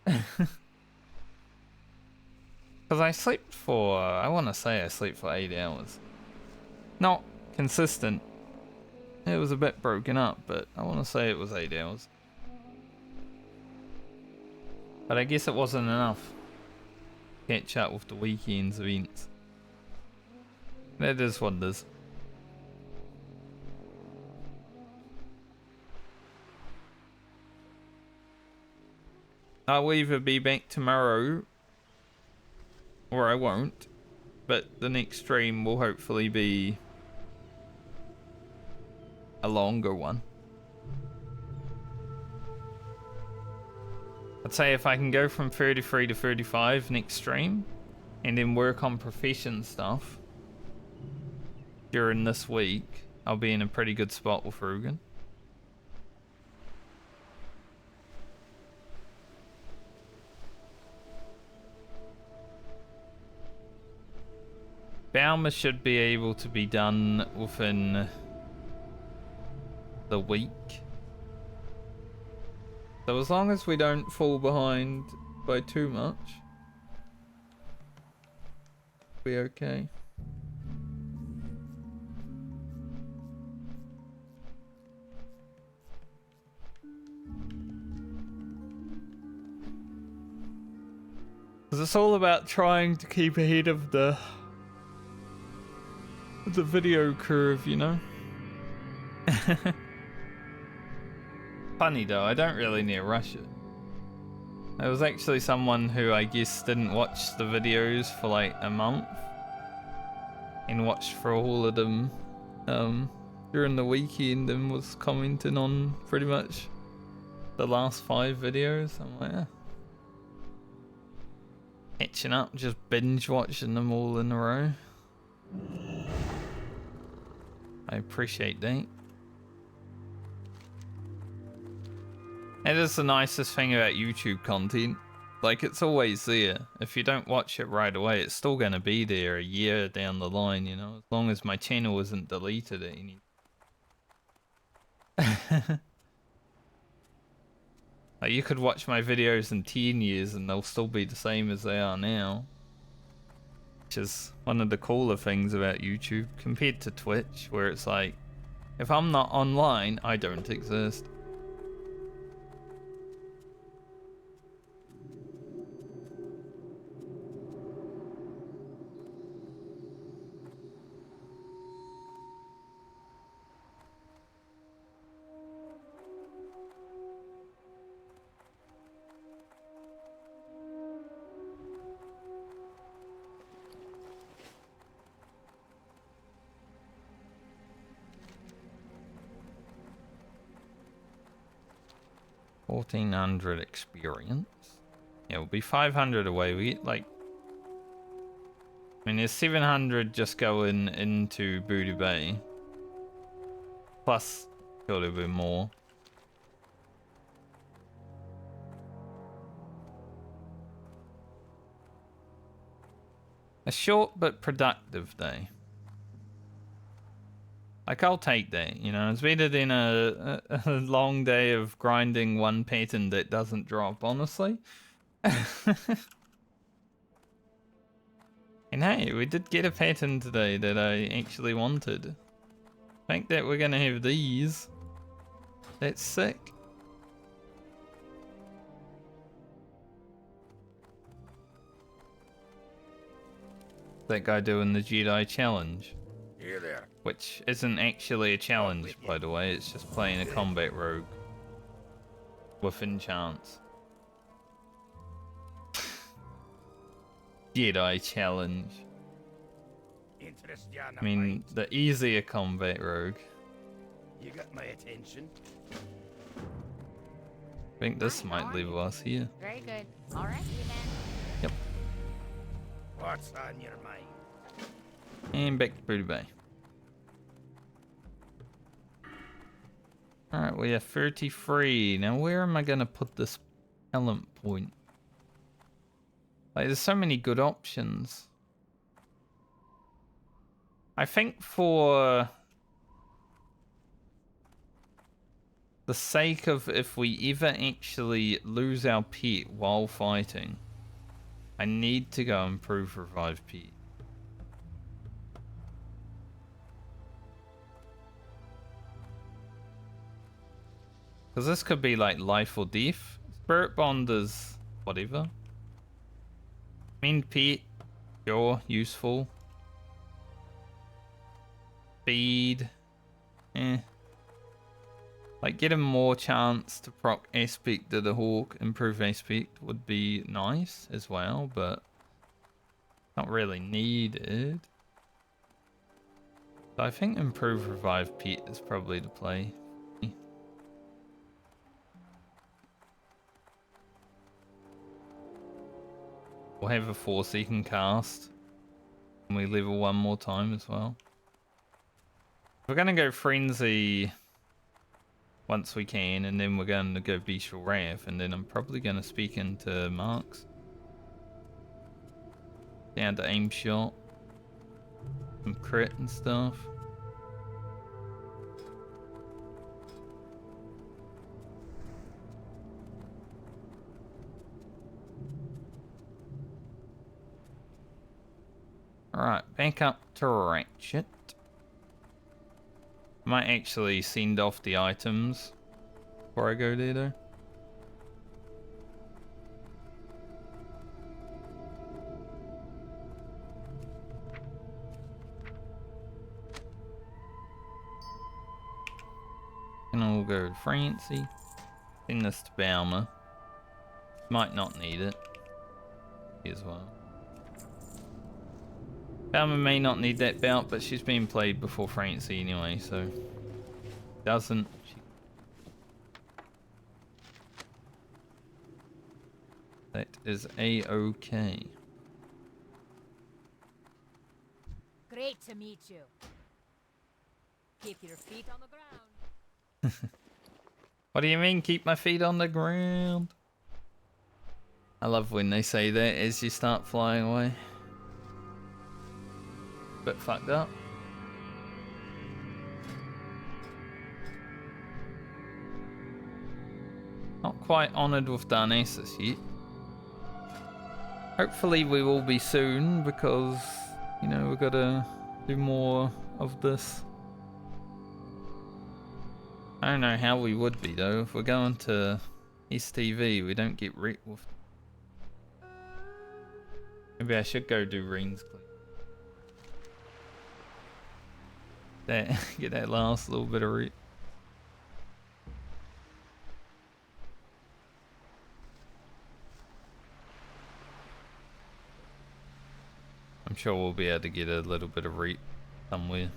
Speaker 1: Because I slept for, I want to say I slept for 8 hours. Not consistent. It was a bit broken up, but I want to say it was 8 hours. But I guess it wasn't enough. Catch up with the weekend's events. That is what it is. I'll either be back tomorrow or I won't, but the next stream will hopefully be a longer one. I'd say if I can go from 33 to 35 next stream and then work on profession stuff during this week, I'll be in a pretty good spot with Rugen. Baumer should be able to be done within the week. So as long as we don't fall behind by too much, we'll be okay. Because it's all about trying to keep ahead of the video curve, you know? Funny though, I don't really need to rush it. There was actually someone who I guess didn't watch the videos for like a month and watched for all of them during the weekend and was commenting on pretty much the last 5 videos. I'm like, catching up, just binge watching them all in a row. I appreciate that. It is the nicest thing about YouTube content. Like, it's always there. If you don't watch it right away, it's still gonna be there a year down the line, you know, as long as my channel isn't deleted at any. Like, you could watch my videos in 10 years and they'll still be the same as they are now. Which is one of the cooler things about YouTube compared to Twitch, where it's like, if I'm not online, I don't exist. $1,400 experience. Yeah, we'll be 500 away. We get like, I mean, there's 700 just going into Booty Bay. Plus, a little bit more. A short but productive day. Like, I'll take that, you know, it's better than a long day of grinding one pattern that doesn't drop, honestly. And hey, we did get a pattern today that I actually wanted. The fact that we're gonna have these, that's sick. That guy doing the Jedi challenge.
Speaker 2: Here there.
Speaker 1: Which isn't actually a challenge, by the way, it's just playing a combat rogue with enchants. Jedi challenge. I mean, the easier combat rogue.
Speaker 2: You got my attention.
Speaker 1: I think this might leave us here.
Speaker 7: Very good. Alright, then.
Speaker 1: Yep.
Speaker 2: What's on your mind?
Speaker 1: And back to Booty Bay. Alright, we are 33. Now, where am I going to put this talent point? Like, there's so many good options. I think for the sake of if we ever actually lose our pet while fighting, I need to go improve revive pet. Because this could be like life or death. Spirit bond is whatever. Mean pet, sure, useful. Speed, eh. Like getting more chance to proc aspect of the hawk, improve aspect would be nice as well, but not really needed. So I think improve revive pet is probably the play. We'll have a force he can cast. And we level one more time as well. We're gonna go frenzy once we can, and then we're going to go bestial wrath, and then I'm probably gonna speak into marks. Down to aim shot. Some crit and stuff. Alright, back up to Ratchet. Might actually send off the items before I go there though. And I'll go to Francie. Send this to Balmer. Might not need it. As well. Balmer may not need that belt, but she's been played before Francie anyway, so doesn't. That is a-okay.
Speaker 4: Great to meet you. Keep your feet on the ground.
Speaker 1: What do you mean, keep my feet on the ground? I love when they say that as you start flying away. Bit fucked up. Not quite honoured with Darnassus yet. Hopefully we will be soon, because, you know, we've got to do more of this. I don't know how we would be though. If we're going to STV, we don't get wrecked with. Maybe I should go do Reen's clip. That get that last little bit of rep. I'm sure we'll be able to get a little bit of rep somewhere.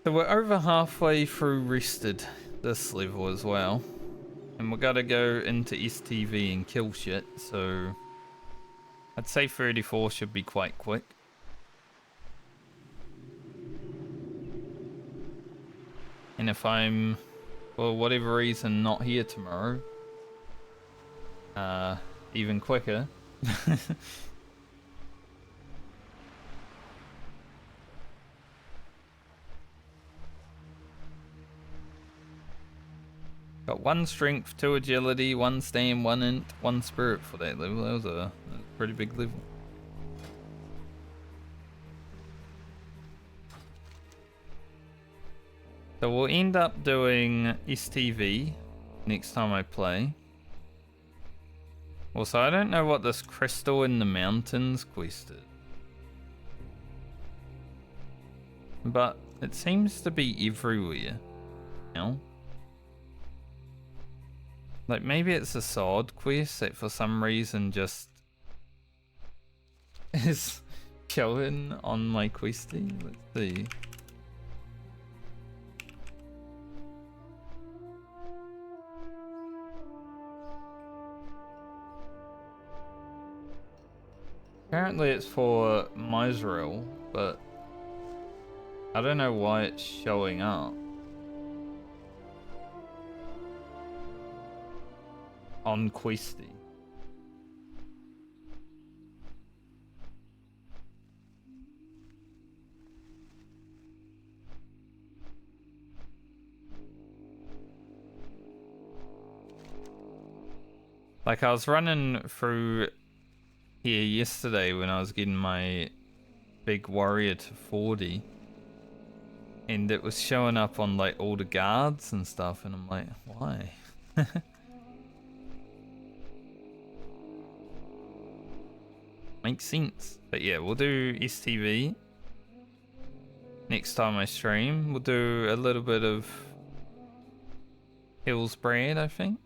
Speaker 1: So we're over halfway through rested this level as well. And we gotta go into STV and kill shit, so I'd say 34 should be quite quick. And if I'm, for whatever reason, not here tomorrow, even quicker. Got 1 strength, 2 agility, 1 stam, 1 int, 1 spirit for that level. That was a pretty big level. So we'll end up doing STV next time I play. Also, I don't know what this crystal in the mountains quest is. But it seems to be everywhere now. Like, maybe it's a sword quest that for some reason just is showing on my questing. Let's see. Apparently it's for Misrael, but I don't know why it's showing up. on Questy. Like, I was running through here yesterday when I was getting my big warrior to 40. And it was showing up on, like, all the guards and stuff. And I'm like, why? Makes sense. But yeah, we'll do STV. Next time I stream, we'll do a little bit of Hill's Brand, I think.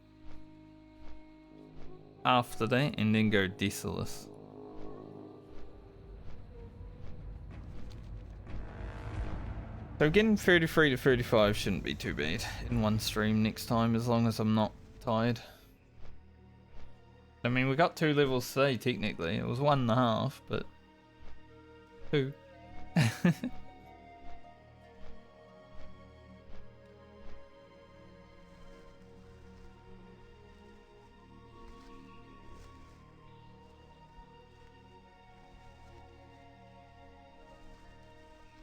Speaker 1: After that, and then go Desolus. So getting 33 to 35 shouldn't be too bad in one stream next time, as long as I'm not tired. I mean, we got 2 levels today, technically. It was 1.5, but 2.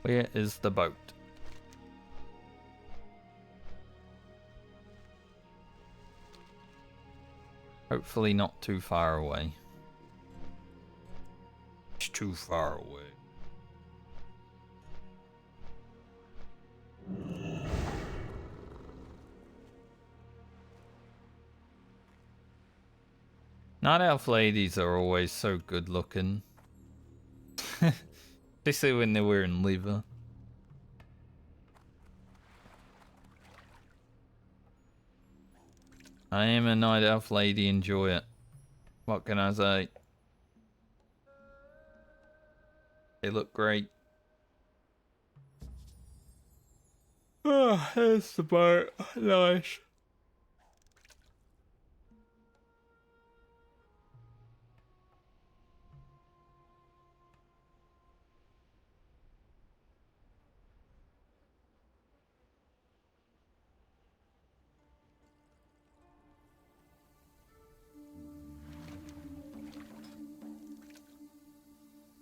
Speaker 1: Where is the boat? Hopefully not too far away. It's too far away. Night elf ladies are always so good looking. Especially when they're wearing leather. I am a night elf lady, enjoy it. What can I say? They look great. Oh, there's the boat. Nice.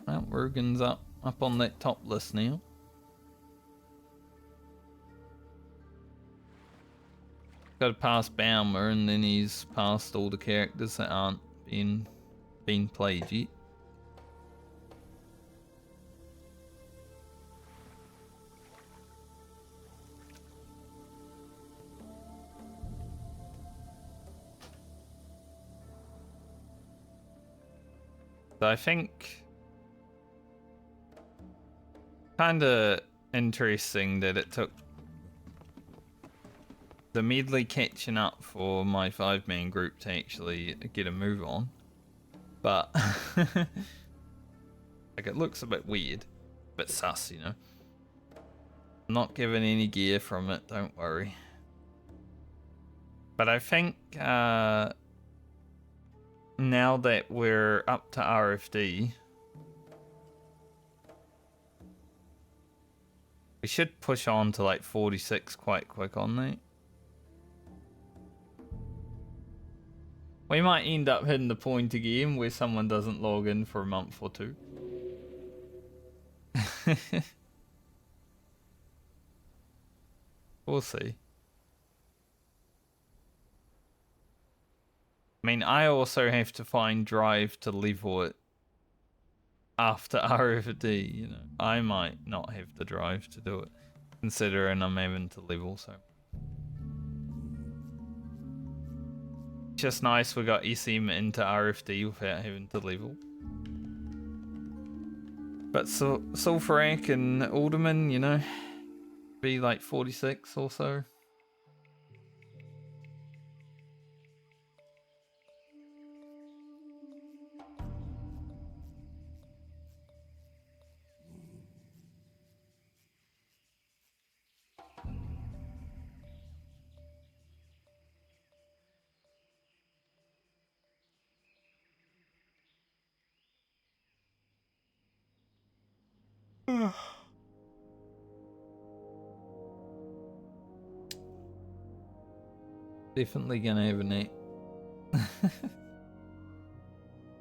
Speaker 1: Well, Rugen's up on that top list now. Got to pass Baumer, and then he's passed all the characters that aren't being played yet. So I think kind of interesting that it took the Medley catching up for my 5-man group to actually get a move on. But like, it looks a bit weird, a bit sus, you know. I'm not giving any gear from it, don't worry. But I think now that we're up to RFD, we should push on to like 46 quite quick on that. We might end up hitting the point again where someone doesn't log in for a month or 2. We'll see. I mean, I also have to find drive to level it after RFD, you know. I might not have the drive to do it, considering I'm having to level, so. Just nice we got SM into RFD without having to level. But Sulfurak and Alderman, you know, be like 46 or so. Definitely gonna have a nap.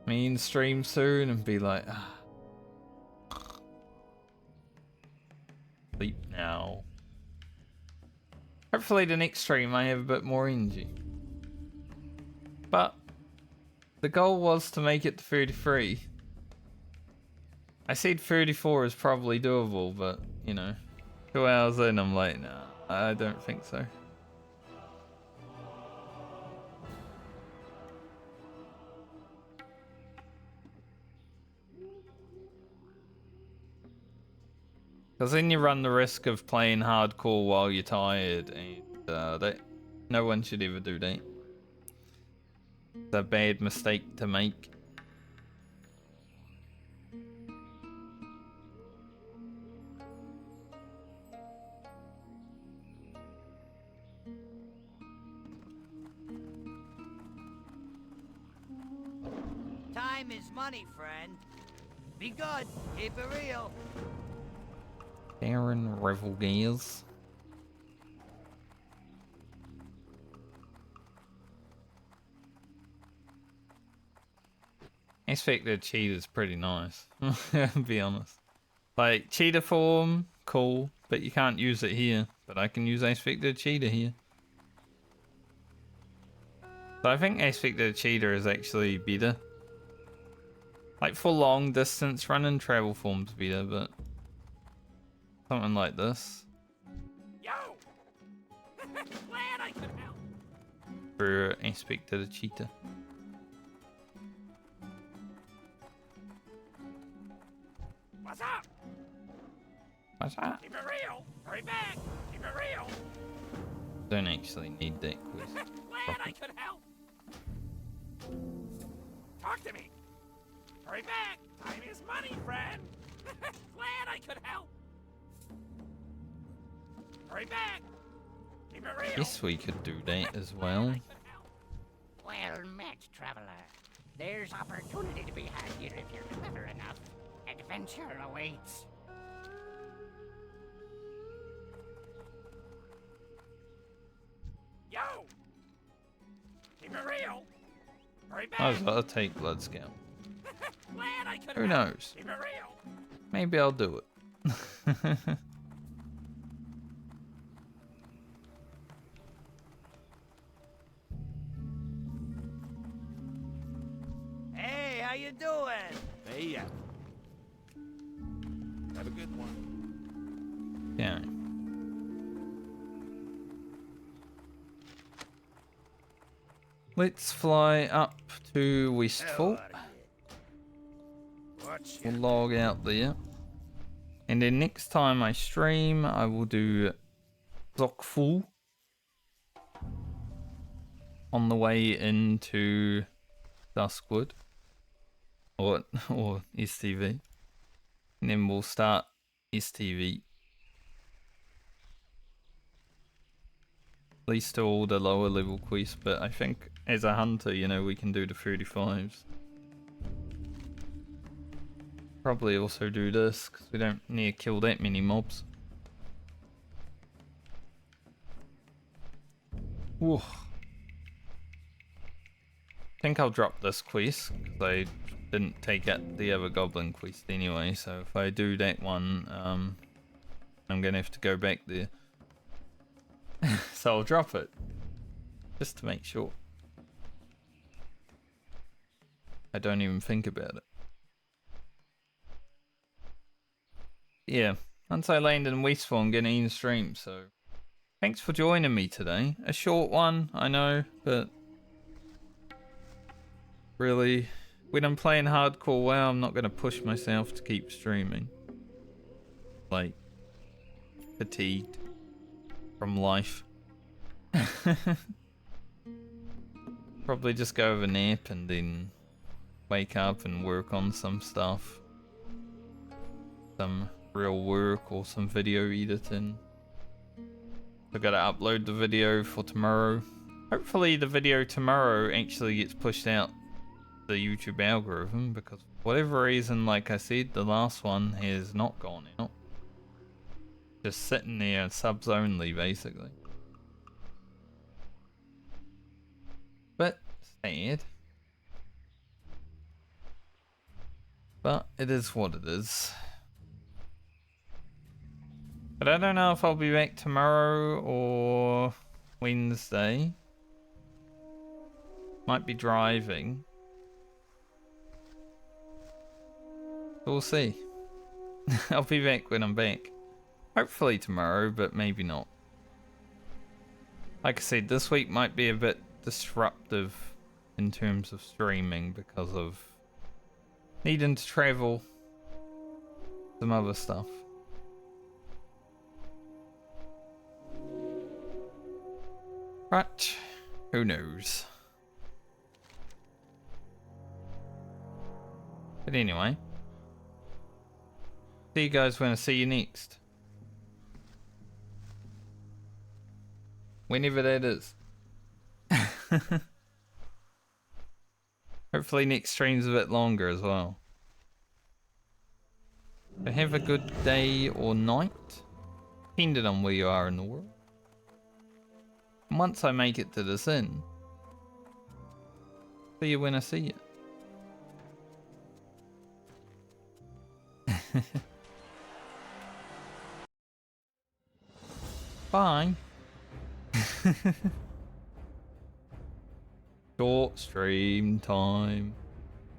Speaker 1: Me in stream soon and be like, sleep now. Hopefully the next stream I have a bit more energy. But the goal was to make it to 33. I said 34 is probably doable, but you know, 2 hours in I'm like, nah, I don't think so. Because then you run the risk of playing hardcore while you're tired, and no one should ever do that. It's a bad mistake to make.
Speaker 6: Time is money, friend. Be good. Keep it real.
Speaker 1: Aaron Revelgears. Aspected cheetah's pretty nice. To be honest. Like, cheetah form, cool, but you can't use it here. But I can use aspected cheetah here. So I think aspected cheetah is actually better. Like, for long distance running, travel form's better, but something like this.
Speaker 5: Yo! Glad I could help.
Speaker 1: For aspected cheetah.
Speaker 5: What's up?
Speaker 1: What's that?
Speaker 5: Keep it real. Hurry back. Keep it real.
Speaker 1: Don't actually need that quest.
Speaker 5: Glad I could help. Talk to me. Hurry back. Time is money, friend. Glad I could help. Hurry back. Keep it real.
Speaker 1: Guess we could do that as well.
Speaker 9: Well met, traveler. There's opportunity to be had here if you're clever enough. Adventure awaits.
Speaker 5: Yo! Keep it real. Hurry back.
Speaker 1: I'll take Blood Scout.
Speaker 5: Glad I could
Speaker 1: Who
Speaker 5: help.
Speaker 1: knows?
Speaker 5: Keep it real.
Speaker 1: Maybe I'll do it.
Speaker 6: Hey, how you doing?
Speaker 2: Hey, yeah. Have a good one.
Speaker 1: Yeah. Let's fly up to Westfall.
Speaker 2: Watch
Speaker 1: We'll log out there. And then next time I stream, I will do Zockful on the way into Duskwood or STV. And then we'll start STV. At least to all the lower level quests, but I think as a hunter, you know, we can do the 35s. Probably also do this, because we don't need to kill that many mobs. Whew. I think I'll drop this quest, because I didn't take out the other goblin quest anyway, so if I do that one, I'm going to have to go back there. So I'll drop it, just to make sure. I don't even think about it. Yeah, once I land in Westfall, I'm gonna end stream, so thanks for joining me today. A short one, I know, but really, when I'm playing hardcore WoW, I'm not gonna push myself to keep streaming. Like, fatigued from life. Probably just go have a nap and then wake up and work on some stuff. Some real work or some video editing. I gotta upload the video for tomorrow. Hopefully the video tomorrow actually gets pushed out the YouTube algorithm, because for whatever reason, like I said, the last one has not gone out. Just sitting there, subs only basically. But bad. But it is what it is. But I don't know if I'll be back tomorrow or Wednesday. Might be driving. We'll see. I'll be back when I'm back. Hopefully tomorrow, but maybe not. Like I said, this week might be a bit disruptive in terms of streaming because of needing to travel, some other stuff. But who knows? But anyway, see you guys when I see you next. Whenever that is. Hopefully next stream's a bit longer as well. So have a good day or night, depending on where you are in the world. And once I make it to this inn, see you when I see you. Bye. Short stream time.